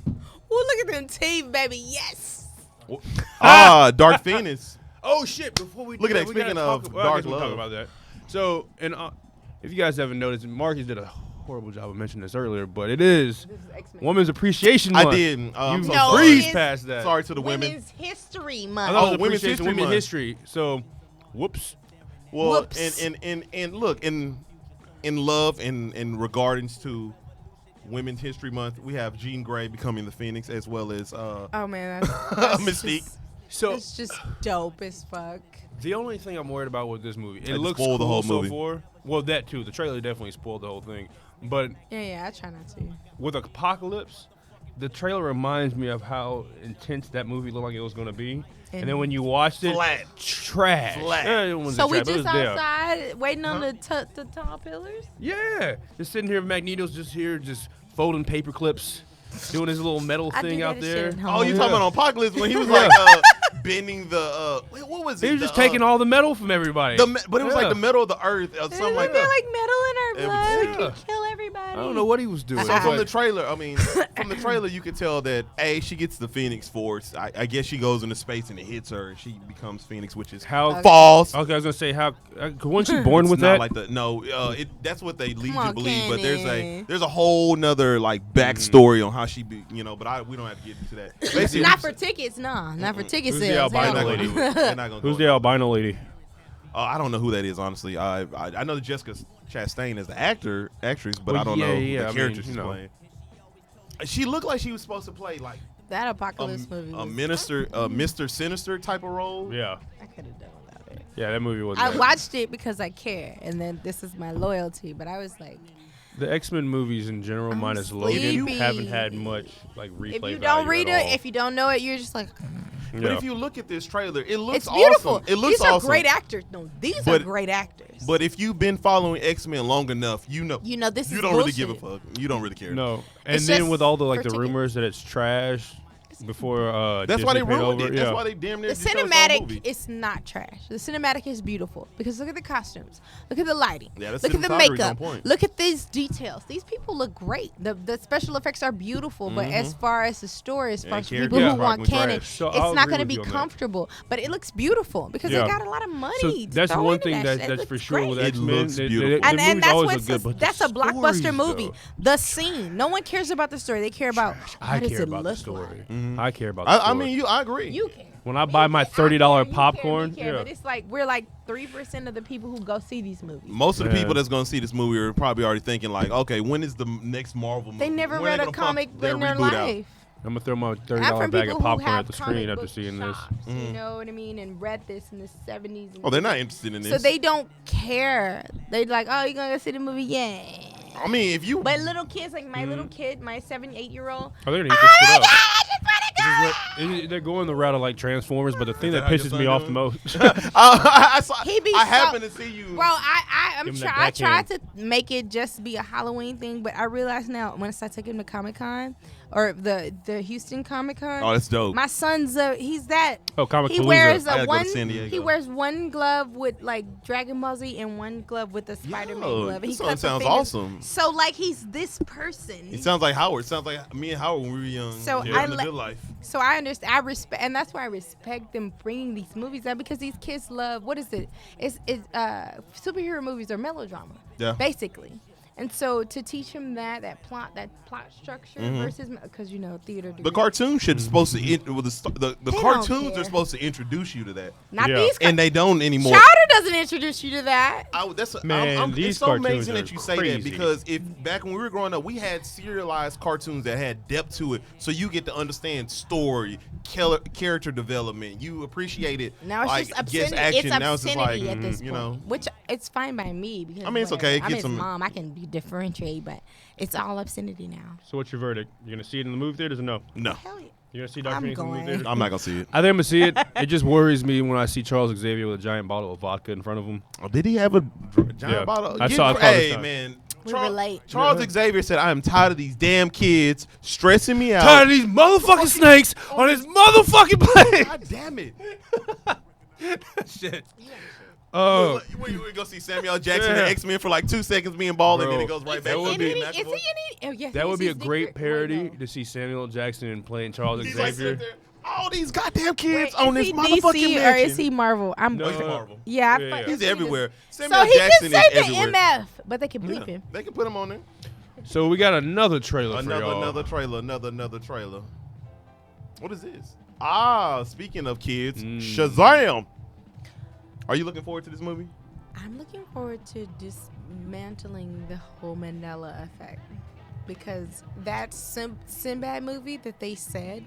Oh, look at them teeth, baby. Yes. Dark Phoenix. Oh shit! Before we Look at do that, we gotta speaking talk of I Dark guess we'll Love. talk about that. So, and if you guys haven't noticed, Marcus did a horrible job of mentioning this earlier, but it is This is X-Men. Women's Appreciation I Month. did. I'm You so No, sorry. breezed it's past that. Sorry to the women. Women's History I Month. thought it was Oh, Women's Appreciation History Women's Month. History. So, whoops. Well, Whoops. and look in regards to Women's History Month. We have Jean Grey becoming the Phoenix, as well as Oh man, that's Mystique. it's just dope as fuck. The only thing I'm worried about with this movie, it It looks spoiled the cool whole so movie. far. Well, that too. The trailer definitely spoiled the whole thing. But Yeah, I try not to. with Apocalypse, the trailer reminds me of how intense that movie looked like it was going to be. And then when you watched it, Flat. trash. Flat. Yeah, it wasn't So we trash, but it just was there. outside waiting on the tall pillars. Yeah, just sitting here. Magneto's just here, just folding paper clips, doing his little metal I do thing that out shit there. at home. Oh, you Yeah. talking about Apocalypse when he was like bending the wait, what was it? He was just The, taking all the metal from everybody. but it was like Yeah. the metal of the earth or something like Isn't there that. like metal in our blood? We Yeah. could kill everybody. I don't know what he was doing. So from but- the trailer, from the trailer, you could tell that she gets the Phoenix Force. I guess she goes into space and it hits her, and she becomes Phoenix, which is How false. Okay, I was gonna say how wasn't she born It's with not that? like the no. That's what they lead you on, to believe, but Kenny. there's a whole nother like backstory on how she be, But we don't have to get into that. Basically, Not for tickets, no. Not for ticket Who's the sales. they're hell not no. gonna do it. They're not gonna Who's go the albino lady? I don't know who that is, honestly. I know that Jessica Chastain is the actress, but Well, I don't know yeah, the I character mean, she's you know. playing. She looked like she was supposed to play like That Apocalypse movie. a Was, minister, Mr. Sinister type of role. Yeah, I could have done without it. yeah, that movie was. I watched it because I care, and then this is my loyalty. But I was like, The X-Men movies in general, I'm minus Logan, sleepy. haven't had much like replay if you value don't read at it, all. if you don't know it, you're just like, But Yeah. if you look at this trailer, it looks it's beautiful. awesome. It looks these are awesome. great actors. No, these are But- great actors. But if you've been following X-Men long enough, you know this you is don't really give a bullshit. fuck. You don't really care. No, and It's then just with all the for the tickets. rumors that it's trash before That's Disney why they paid ruined over. it. Yeah. That's why they damn near The just showed us the whole cinematic movie. is not trash. The cinematic is beautiful because look at the costumes, look at the lighting, Yeah, the look at the cinematography's on makeup, point. look at these details. These people look great. The special effects are beautiful, but as far as the story, as far as characters people are who want fucking canon, trash. So it's I'll not agree going to with be you on that. comfortable. But it looks beautiful because Yeah. they got a lot of money. So to that's throw one into thing that that's shit. for Looks sure great. with It X-Men. looks the beautiful. And movies that's always what look good, but that's the a blockbuster stories, movie. though. The scene. No one cares about the story. They care about I what does care it about the look story. like. I care about the I story. mean, I agree. You care. when I buy my $30 popcorn, We care, yeah. but it's like we're like 3% of the people who go see these movies. Most of the Yeah. people that's going to see this movie are probably already thinking like, okay, when is the next Marvel movie? They never When read they a gonna pump comic their in their reboot out? life. I'm gonna throw my I'm $30 from bag people of who popcorn have at the comic screen after book seeing this. shops, You know what I mean? And read this in the 70s. And Oh, they're not interested in this. So they don't care. They like, oh, you gonna go see the movie? Yeah. I mean, if you But little kids, like my little kid, my 7, 8-year-old. Oh, they're gonna eat this shit up. I just wanna go. They're going the route of like Transformers, but the thing that that how your pisses son me off the doing? most. I saw. He be I so- happen to see you. Bro, I Give him that I tried backhand. to make it just be a Halloween thing, but I realize now when I start taking him to Comic Con or the Houston Comic Con. Oh, that's dope. My son's he's that. Oh, Comic He Palooza. wears I gotta a go to one. San Diego. He wears one glove with like Dragon Ball Z and one glove with the Spider-Man Yo, glove. And this he son cuts the sounds fingers. awesome. So like he's this person. It sounds like Howard. Sounds like me and Howard when we were young. So living I the le- good life. So I understand. I respect, and that's why I respect them bringing these movies out because these kids love. What is it? It's superhero movies are melodrama. Yeah. Basically. And so to teach him that plot structure versus because theater. The cartoon should supposed to the They don't cartoons care. are supposed to introduce you to that, not Yeah. these. and they don't anymore. Chowder doesn't introduce you to that. Man, these it's so cartoons amazing are that you say that crazy. because if back when we were growing up, we had serialized cartoons that had depth to it, so you get to understand story, character development. You appreciate it. Now it's like, just obscenity. guess action. It's Now it's just obscenity like at this point, you know. which it's fine by me because I mean, it's whatever. okay. It I'm gets his some- mom. I can differentiate, but it's all obscenity now. So what's your verdict? You gonna see it in the movie theaters or no? No, Hell yeah. You gonna see Doctor I'm Phoenix in the movie going. theaters? I'm not gonna see it. I think I'm gonna see it. It just worries me when I see Charles Xavier with a giant bottle of vodka in front of him. Oh, did he have a giant Yeah. bottle? I saw it all the Hey time. man, We relate. Charles Xavier said, "I am tired of these damn kids stressing me out." Tired of these motherfucking snakes on this motherfucking plane. God damn it! Shit. Oh, We go see Samuel L. Jackson Yeah. and X-Men for like 2 seconds being bald, and then Bro. it goes right back That to would being be- Is he McAvoy. any? Oh, yes, that he would be a is great Dick- parody wait, no. to see Samuel L. Jackson playing Charles He's like Xavier. sitting there, all these goddamn Wait, kids is on this he motherfucking DC or mansion. is he Marvel? I'm. No, Oh, he's Marvel. Yeah, I Yeah, fuck- yeah. He's I everywhere. So Samuel he Jackson can say is the everywhere. MF, but they can bleep Yeah, him. they can put him on there. So we got another trailer for y'all. Another trailer. What is this? Speaking of kids, Shazam. Are you looking forward to this movie? I'm looking forward to dismantling the whole Mandela effect. because that Sinbad movie that they said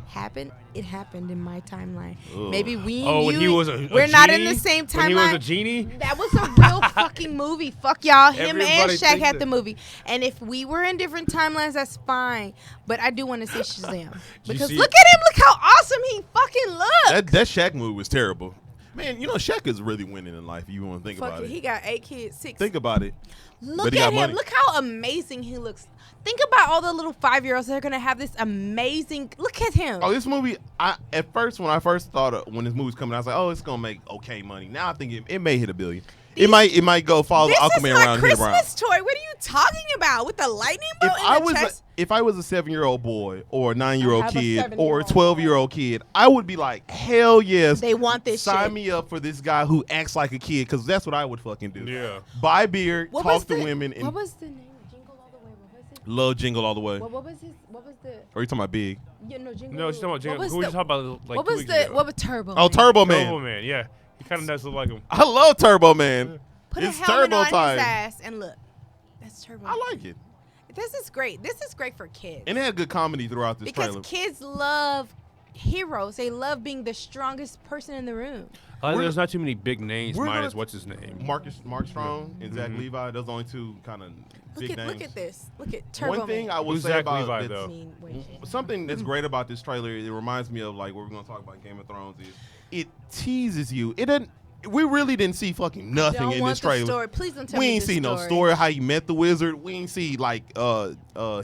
happened, it happened in my timeline. Ugh. Maybe we Oh, when knew he it. was a We're not in genie? the same timeline. When he was a genie? That was a real fucking movie. Fuck y'all. Him and Everybody Shaq thinks had that- the movie. And if we were in different timelines, that's fine. But I do want to see Shazam. Because see look it? at him. Look how awesome he fucking looks. That Shaq movie was terrible. Man, you know Shaq is really winning in life. If you want to think Fuck about it. it. He got 8 kids, 6. Think about it. Look but he at got him. money. Look how amazing he looks. Think about all the little 5-year-olds that are going to have this amazing. Look at him. Oh, this movie. At first, when I first thought when this movie was coming, I was like, oh, it's gonna make okay money. Now I think it may hit $1 billion. It might go follow This Aquaman is my around, hit around. Christmas toy. What are you talking about? With the lightning bolt in the chest? If I was a 7-year-old boy or a 9-year-old I have a kid 7-year-old or a 12-year-old kid, I would be like, hell yes. They want this Sign shit. me up for this guy who acts like a kid, because that's what I would fucking do. Yeah. Buy beer, What talk was to the- women, What and was the name? Jingle All the Way. What was it? love Jingle All the Way. What was his? What was the? Or are you talking about Big? Yeah, no, Jingle. No, she's talking about Jingle. What was Who were you the- talking about like What 2 was weeks the? ago? What was Turbo? Oh, Turbo Man. Turbo Man, yeah. He kind of does look like him. I love Turbo Man. Put It's a helmet Turbo on time. his ass and look. That's Turbo. I like it. This is great. This is great for kids. And it had good comedy throughout this because trailer. kids love heroes. They love being the strongest person in the room. There's not too many big names we're minus not- what's his name. Mark Strong and Zach Levi, those are the only two kind of big names. Look at this. Look at Turbo. One thing Man. I will Who's say Zach about Levi, this- though? I mean, wait. something that's great about this trailer, it reminds me of like what we're gonna talk about in Game of Thrones, is it teases you. It doesn't. We really didn't see fucking nothing Don't in want this the trailer. story. Please don't tell We me ain't the see no story how he met the wizard. We ain't see like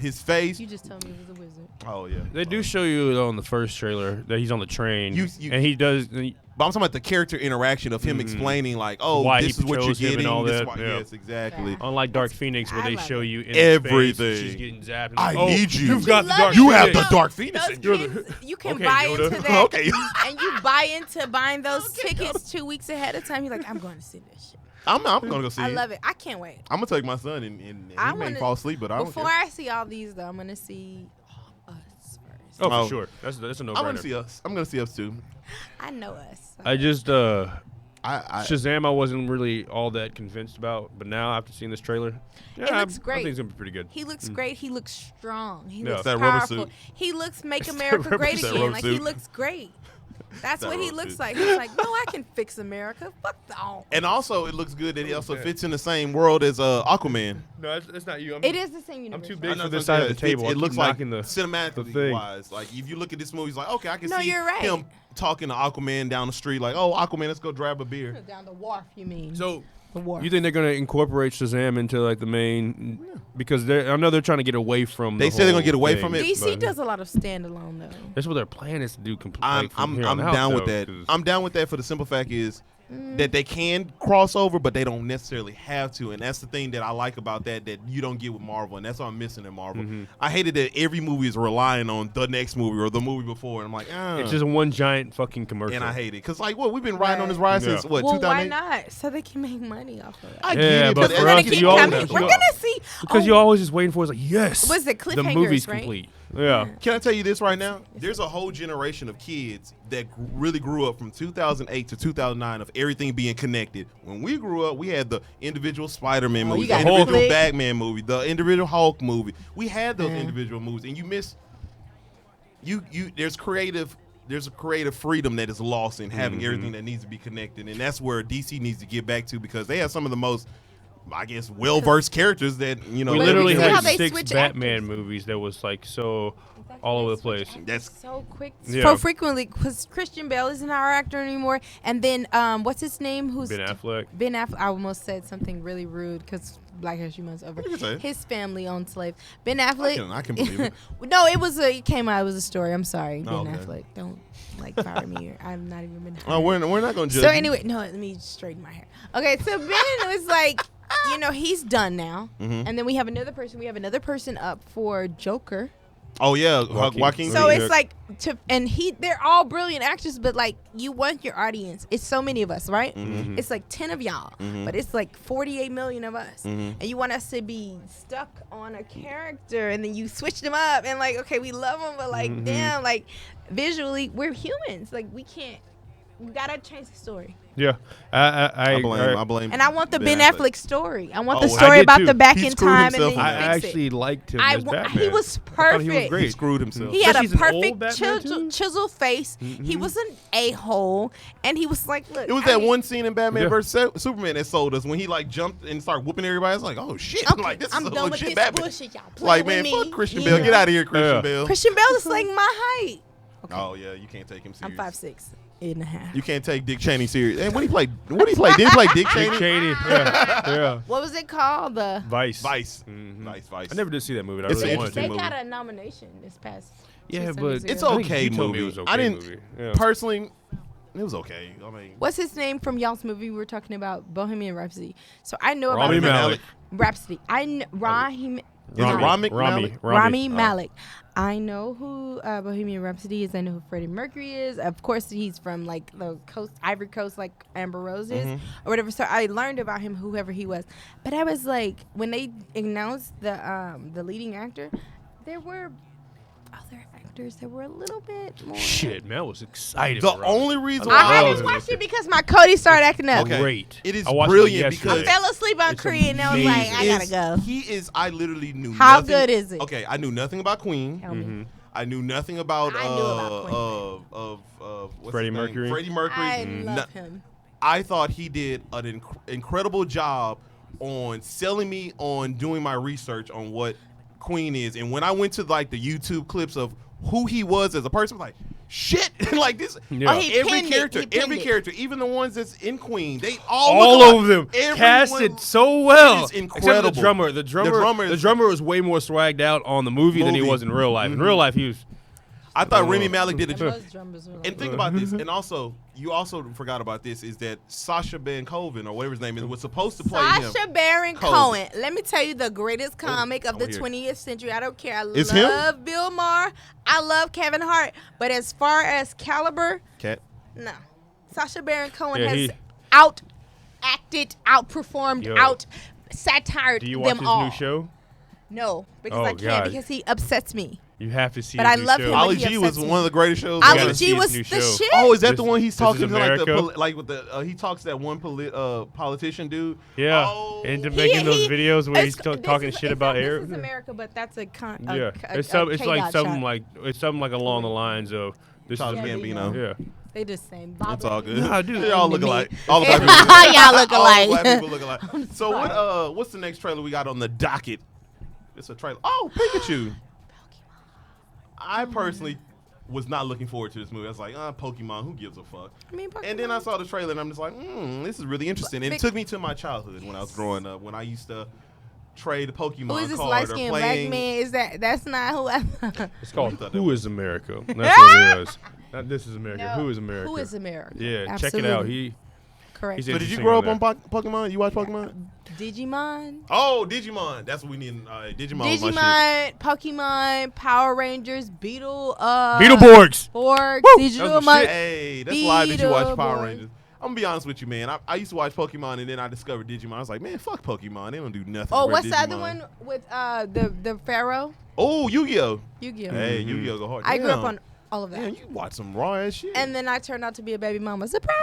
his face. You just told me he was a wizard. Oh yeah. They do show you though in the first trailer that he's on the train, You- and he does. But I'm talking about the character interaction of him explaining like, oh, Why this he is what you're chose him and getting. all This is that, why- yeah. Yes, exactly. Unlike Dark Phoenix, where I they love show it. you in Everything. His face, she's getting zapped. and I like, need you. You've got the love Dark it. You Phoenix. have the Dark Phoenix. Those in you. kids, you can Okay, buy Yoda. into that. Okay. And you buy into buying those tickets 2 weeks ahead of time. You're like, I'm going to see this shit. I'm gonna go see I it. love it. I can't wait. I'm gonna take my son and he I may wanna- fall asleep, but I don't Before care. I see all these, though, I'm going to see us first. Oh, Oh. for sure. That's a no-brainer. I'm gonna see us. I'm gonna see us too. I know us. So. I just I Shazam, I wasn't really all that convinced about, but now after seeing this trailer, yeah, looks I great. think it's gonna be pretty good. He looks great. He looks strong. He Yeah. looks That rubber powerful. suit. He looks make It's that America rubber great suit. again. Rubber Like he suit. looks great. That's That what he rubber looks suit. like. He's like, no, I can fix America. Fuck the all. and also it looks good that he also fits in the same world as Aquaman. No, it's not you. It is the same universe. I'm too right? big I know for this it's side of like- the table. I It keep looks like knocking the cinematically thing. wise. Like if you look at this movie, it's like okay, I can No, see you're right. him talking to Aquaman down the street. Like, oh, Aquaman, let's go grab a beer. Down the wharf, you mean? So, the wharf. you think they're gonna incorporate Shazam into like the main? Because I know they're trying to get away from. They the said they're gonna whole get away thing, from it. DC but does a lot of standalone though. That's what their plan is to do. I'm down with that. I'm down with that for the simple fact is that they can cross over, but they don't necessarily have to, and that's the thing that I like about that you don't get with Marvel, and that's what I'm missing in Marvel. I hated that every movie is relying on the next movie or the movie before, and I'm like, It's just one giant fucking commercial. and I hate it because like what we've been riding on this ride since what Well, why 2008. not? So they can make money off of it. I Yeah, get it, but but for We're us, gonna it's- keep you always- coming. you We're al- gonna see. because you're always just waiting for it's like yes. Was it the cliffhangers, movie's right? complete. Yeah. Can I tell you this right now? There's a whole generation of kids that really grew up from 2008 to 2009 of everything being connected. When we grew up, we had the individual Spider-Man Oh, movie, you the got individual Netflix. Batman movie, the individual Hulk movie. We had those individual movies, and you miss. There's a creative freedom that is lost in having everything that needs to be connected, and that's where DC needs to get back to because they have some of the most, I guess, well-versed characters that We But literally you see how had they 6 switch Batman actors. movies that was like so all over the place. That's So quick, Yeah. so frequently, because Christian Bale isn't our actor anymore, and then what's his name? Who's Ben Affleck. Ben Affleck. I almost said something really rude because Black History Month's over. You can say it. His family owned slaves. Ben Affleck. I can believe it. No, it came out. It was a story. I'm sorry, Ben Oh, okay. Affleck. Don't fire me. Or I'm not even been. Oh, we're not gonna judge. So you. anyway, no, let me straighten my hair. Okay, so Ben was like, he's done now, and then we have another person. We have another person up for Joker. Oh yeah, Joaquin. Joaquin. So Phoenix. it's like they're all brilliant actors, but like you want your audience. It's so many of us, right? It's like 10 of y'all, but it's like 48 million of us, and you want us to be stuck on a character, and then you switch them up, and like, okay, we love them, but like, damn, like visually, we're humans. Like we We gotta change the story. Yeah, I blame. And I want the Ben Affleck. Affleck story. I want Oh, the I story did about too. the back He in screwed time and then himself he up. I fix actually it. liked him as Batman. He was I thought perfect. he was He great. screwed himself. He had a Especially he's an old perfect Batman, too. chisel face. He was an a-hole, and he was like, "Look." It was I that mean, one scene in Batman Yeah. vs Superman that sold us when he like jumped and started whooping everybody. I was like, oh shit! Okay, Like this I'm is a done with legit this Batman. bullshit, y'all. Play Like with man, me. fuck Christian You Bale. know. Get out of here, Christian Yeah. Bale. Christian Bale is like my height. Oh yeah, you can't take him I'm serious. 5'6.5". You can't take Dick Cheney serious. And when he played, did he play Dick Cheney? Dick Cheney. Yeah. What was it called? The Vice. Vice. Mhm. Vice. I never did see that movie. I It's really an wanted they to. movie. got a nomination this past. Yeah, Tuesday, but Tuesday. It's I think okay you told me movie. it was okay I didn't movie. Yeah. personally. It was okay. I mean, What's his name from y'all's movie? We were talking about Bohemian Rhapsody. So I know about Rami him. Malek. Rhapsody. I know Raheem. Is it Rami Malek? Rami Malek. I know who Bohemian Rhapsody is. I know who Freddie Mercury is. Of course, he's from like the coast, Ivory Coast, like Amber Rose is, or whatever. So I learned about him, whoever he was. But I was like, when they announced the leading actor, there were other actors that were a little bit more. Shit, man, I was excited. The for Rami. only reason I I why hadn't watched it because my Cody started acting up. Okay. Great. It is I watched it brilliant yesterday. because I fell asleep on It's Creed and I was like, I amazing. gotta go. He is. I literally knew. How nothing. good is it? Okay, I knew nothing about Queen. Tell me. I knew nothing about I knew about what's Freddie his name? Mercury. Freddie Mercury. I No- love him. I thought he did an incredible job on selling me on doing my research on what Queen is. And when I went to like the YouTube clips of who he was as a person, I was like, shit, like this. Yeah. Oh, he Every pinned it. character, He pinned every it. character, even the ones that's in Queen, they all All look of them alike. Everyone- casted so well. It is Except for incredible. the drummer. The drummer was way more swagged out on the movie than he was in real life. In real life, he was. I thought Rami Malek did a And those drummers were like- And think about this, and also you also forgot about this is that Sacha Baron Cohen or whatever his name is was supposed to play him. Sasha Baron Cohen. Let me tell you the greatest comic of I the wanna hear 20th century. I don't care. I It's him? love Bill Maher. I love Kevin Hart. But as far as caliber, Cat. no. Sasha Baron Cohen Yeah, has he- outacted, outperformed, Yo. out satired Do you watch them his all. new show? No, because Oh, I can't God. because he upsets me. You have to see. But his I new love show. him. Ali he G was upsets me. one of the greatest shows. gotta Ali see G his was new the show. shit. Oh, is that This- the one he's This Is talking to like America? like with the he talks to that one politician dude? Yeah, Oh. and making those videos where he's This talking is- shit it's about not air. This is America, but that's a Yeah, it's like something like along the lines of this Childish is Gambino. Yeah. They just same. It's all good. Nah, dude. They all look Me. alike. All the black people. Y'all look All the black alike. people look alike. So what's the next trailer we got on the docket? It's a trailer. Oh, Pikachu. I personally was not looking forward to this movie. I was like, Pokemon, who gives a fuck? I mean, And then I saw the trailer and I'm just like, this is really interesting. And it took me to my childhood when I was growing up, when I used to trade a Pokemon Who is this card light or skinned black playing. man? Is that's not who I It's called You thought that Who was- is America? That's what it is. Not This Is America. Who is America? Who is America? Yeah, check it out. Absolutely. Correct. he's So did you interesting grow on up on there. Pokemon? You watch Pokemon? Digimon. Oh, Digimon. That's what we need. Digimon was my shit. Digimon, Pokemon, Power Rangers, Beetleborgs. Borgs, That Digital was my shit. Hey, that's live that you watch Power Beetleborgs. Rangers. I'm gonna be honest with you, man. I used to watch Pokemon and then I discovered Digimon. I was like, man, fuck Pokemon. They don't do nothing. Oh, but what's the Digimon. other one with the Pharaoh? Oh, Yu-Gi-Oh. Yu-Gi-Oh. Hey, Yu-Gi-Oh go hard. I grew up Damn. on all of that. Damn, you watch some raw ass shit. And then I turned out to be a baby mama. Surprise!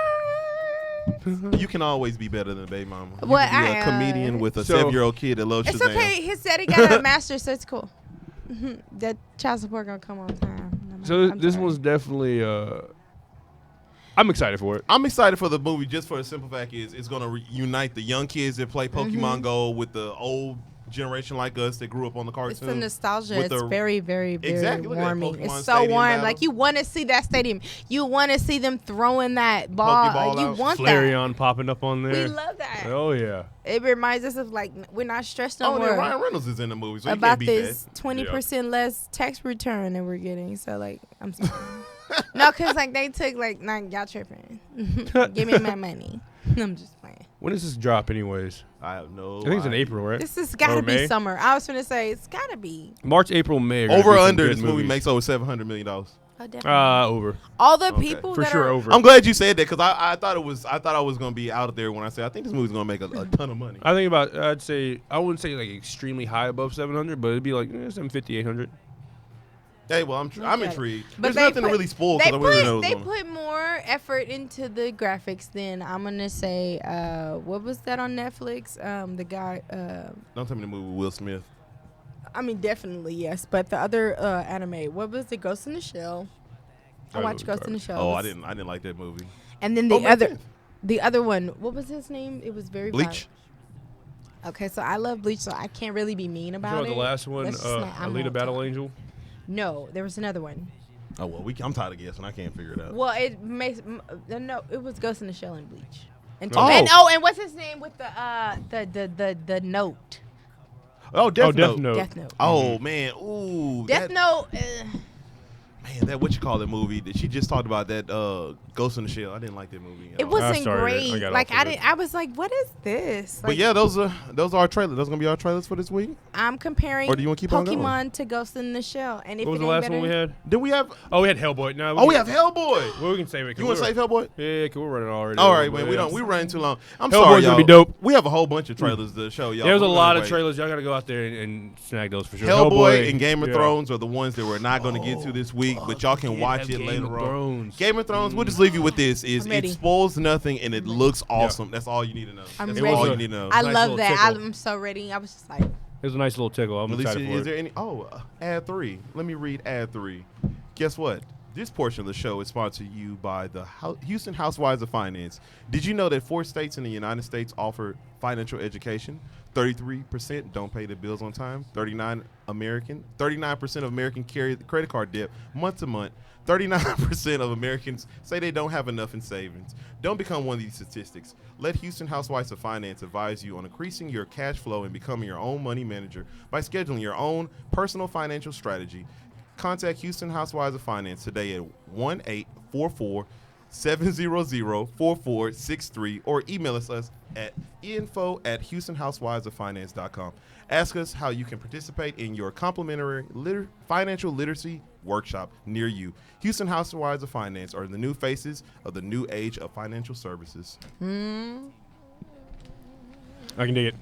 you can always be better than a baby mama. You What, can be I, a comedian with a So- 7-year-old kid that loves It's Shazam. okay. His daddy got a master, so it's cool. That child support gonna come on time. So I'm this sorry. one's definitely. I'm excited for it. I'm excited for the movie just for the simple fact is it's going to reunite the young kids that play Pokemon Go with the old generation like us that grew up on the cartoon. It's the nostalgia. with It's the- very, very, very Exactly. Look at that warming. Pokemon It's so Stadium warm. battle. Like you want to see that stadium. You want to see them throwing that ball. Pokeball Like, you out. want that. Flareon popping up on We there. love that. Oh yeah. It reminds us of like we're not stressed no Oh, and more then Ryan Reynolds is in the movie, so you about can't beat this that. 20% less tax return that we're getting. So like I'm sorry. No, cause like they took like y'all tripping. Give me my money. I'm just playing. When does this drop, anyways? I have no I think it's in idea. April, right? This has gotta Or be May? summer. I was gonna say it's gotta be. March, April, May. are gonna Over be or some under, good this movie movies. makes over $700 million. Oh, definitely. Over. All the Okay. people For that sure, are, over. I'm glad you said that because I thought I was gonna be out there when I said I think this movie's gonna make a ton of money. I think about. I'd say I wouldn't say like extremely high above 700, but it'd be like 750, 800. Hey, well, I'm intrigued. But There's nothing to really spoil because I really know. They put more effort into the graphics than I'm gonna say. What was that on Netflix? The guy. Don't tell me the movie with Will Smith. I mean, definitely yes. But the other anime, what was it? Ghost in the Shell. I watched Ghost in the Shell. Oh, I didn't like that movie. And then the other one, what was his name? It was very Bleach. violent. Okay, so I love Bleach, so I can't really be mean about it. The last one, Let's just not- I'm Alita not Battle talking. Angel. No, there was another one. Oh well, I'm tired of guessing. I can't figure it out. Well, it makes no. It was Ghost in the Shell and Bleach. And Oh. and what's his name with the note? Oh, Death Death Note. Note. Death Note. Oh man, ooh. Death Note. Man, that what you call that movie that she just talked about, that Ghost in the Shell. I didn't like that movie. It wasn't started it. I great. got Like off of I it. didn't. I was like, what is this? But Like, yeah, those are our trailers. Those are gonna be our trailers for this week. I'm comparing Or do you wanna keep on going? Pokemon to Ghost in the Shell, and if What was it the ain't last better, one we had? Then we have. Oh, we had Hellboy. No, Oh, we have Hellboy. Well, we can save it. You want to say Hellboy? Yeah, cause we're running already. All right, man. Yeah. We running too long. I'm Hellboy's sorry, gonna y'all. be dope. We have a whole bunch of trailers to show y'all. There's a We're lot gonna of wait. trailers. Y'all gotta go out there and snag those for sure. Hellboy and Game of yeah. Thrones are the ones that we're not going to get to this week, but y'all can watch it later on. Game of Thrones. We'll just leave you with this: I'm it ready. spoils nothing and it looks awesome. That's all you need to know. I'm That's ready. all you need to know. I Nice love little that. tickle. I'm so ready. I was just like, It was a nice little tickle. I'm Alicia, excited for is it. there any? Ad 3. Let me read ad 3. Guess what? This portion of the show is sponsored to you by the Houston Housewives of Finance. Did you know that 4 states in the United States offer financial education? 33% don't pay their bills on time. 39% of Americans carry credit card debt month to month. 39% of Americans say they don't have enough in savings. Don't become one of these statistics. Let Houston Housewives of Finance advise you on increasing your cash flow and becoming your own money manager by scheduling your own personal financial strategy. Contact Houston Housewives of Finance today at 1-844-700-4463 or email us at info@houstonhousewivesoffinance.com. Ask us how you can participate in your complimentary financial literacy workshop near you. Houston Housewives of Finance are the new faces of the new age of financial services. I can dig it.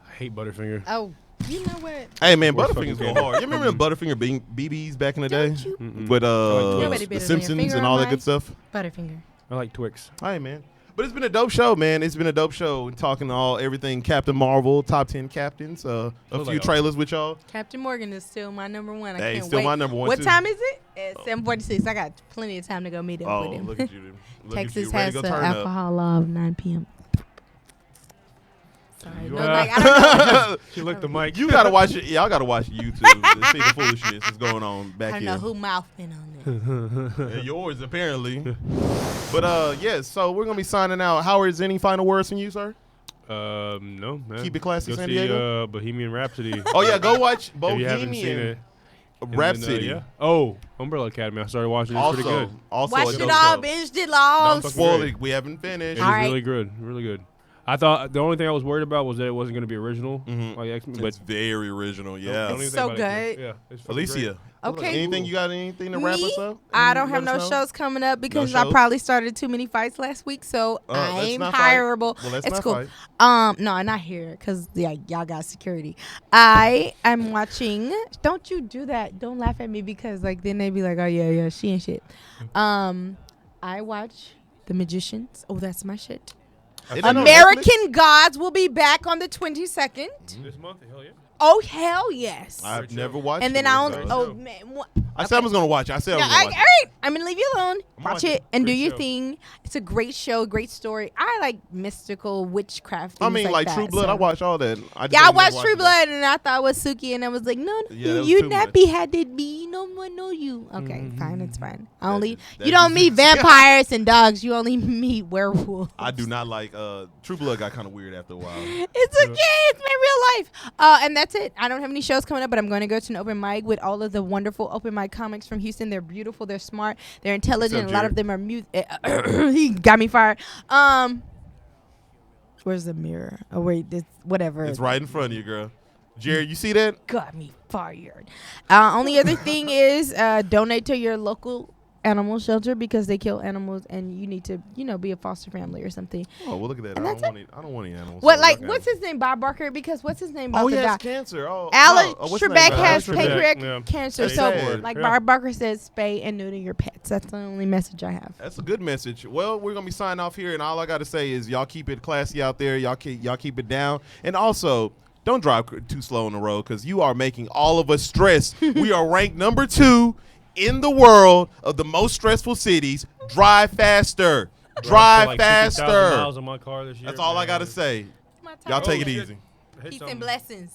I hate Butterfinger. oh, you know what? Hey man, Worst Butterfingers fucking go hard. You remember Butterfinger being BBs back in the day Don't you? with Nobody the better than your Simpsons finger and on all that mine. good stuff? Butterfinger. I like Twix. Hey man, but it's been a dope show, man. It's been a dope show. Talking everything Captain Marvel, top 10 captains, a Looks few like trailers with y'all. Captain Morgan is still my number one. I Hey, can't still wait. my number one, What too. time is it? At 7:46. I got plenty of time to go meet up Oh, with him. look at you! Look at Texas you, ready has to the go turn up. alcohol law of 9 p.m. Sorry, no, Yeah. like I don't know. She licked the mic. You gotta watch it. Y'all gotta watch YouTube to see the foolishness that's going on back I don't here. know who mouth been on it. Yeah, yours apparently. But yes, so we're gonna be signing out. Howard, is any final words from you, sir? No, man. Keep it classy, Go San see, Diego. Bohemian Rhapsody. Oh yeah, go watch If you haven't seen Bohemian it. And Rhapsody. then, yeah. Oh, Umbrella Academy. I started watching it. It's pretty good. Also, Watched a it dope all, show. binged it all. Don't spoil it. We haven't finished. It All is right. really good. Really good. I thought the only thing I was worried about was that it wasn't going to be original. Mhm. Like X-Men, but It's very original. don't Yeah. even think so about it. good. Yeah, it's fucking Alicia. great. Okay. Anything you got? Anything to wrap Me? us up? I don't have Let no us know? shows coming up because I shows? probably started too many fights last week, so Let's I'm not fight. hireable. Well, let's it's not cool. fight. No, not here because y'all got security. I am watching. Don't you do that? Don't laugh at me because like then they be like, oh yeah, she ain't shit. I watch The Magicians. Oh, that's my shit. Isn't that on American Gods will be back on the 22nd. This month, hell yeah. Oh hell yes. I've never watched And it. then I so- don't. Oh man. I said I was gonna watch it. I said I Yeah, was gonna all watch right, I'm gonna leave you alone. I'm Watch watching it and do Great your show. thing. It's a great show, great story. I like mystical witchcraft. I Things mean, like that, True Blood. so. I watched all that. Yeah, I ain't never watched True it. Blood and I thought it was Suki, and I was like, no, Yeah, that was you too much. nappy headed me. No one know you. Okay, fine, it's fine. I only that you don't is- meet vampires and dogs. You only meet werewolves. I do not like. True Blood got kind of weird after a while. It's okay. It's my real life. And that's it. I don't have any shows coming up, but I'm going to go to an open mic with all of the wonderful open mic comics from Houston. They're beautiful. They're smart. They're intelligent. What's up, A lot of them are He got me fired. Where's the mirror? Oh wait, this whatever. It's right in front of you, girl. Jerry, you see that? Got me fired. Only other thing is donate to your local animal shelter because they kill animals and you need to, be a foster family or something. Oh, well, look at that. And I that's don't want any animals. What, so like, okay. what's his name? Bob Barker? Because what's his name? Oh, About he the has guy? cancer. Oh, Alex what's his Trebek name? has Alex Trebek. pancreatic Yeah. cancer. That's So, sad. like, Yeah. Bob Barker says, spay and neuter your pets. That's the only message I have. That's a good message. Well, we're gonna be signing off here, and all I got to say is y'all keep it classy out there. Y'all keep it down, and also don't drive too slow on the road because you are making all of us stress. We are ranked number 2 in the world of the most stressful cities. Drive faster. Drive like 50,000 faster. miles on my car this year. That's all I got to say. Y'all take it easy. Peace and blessings.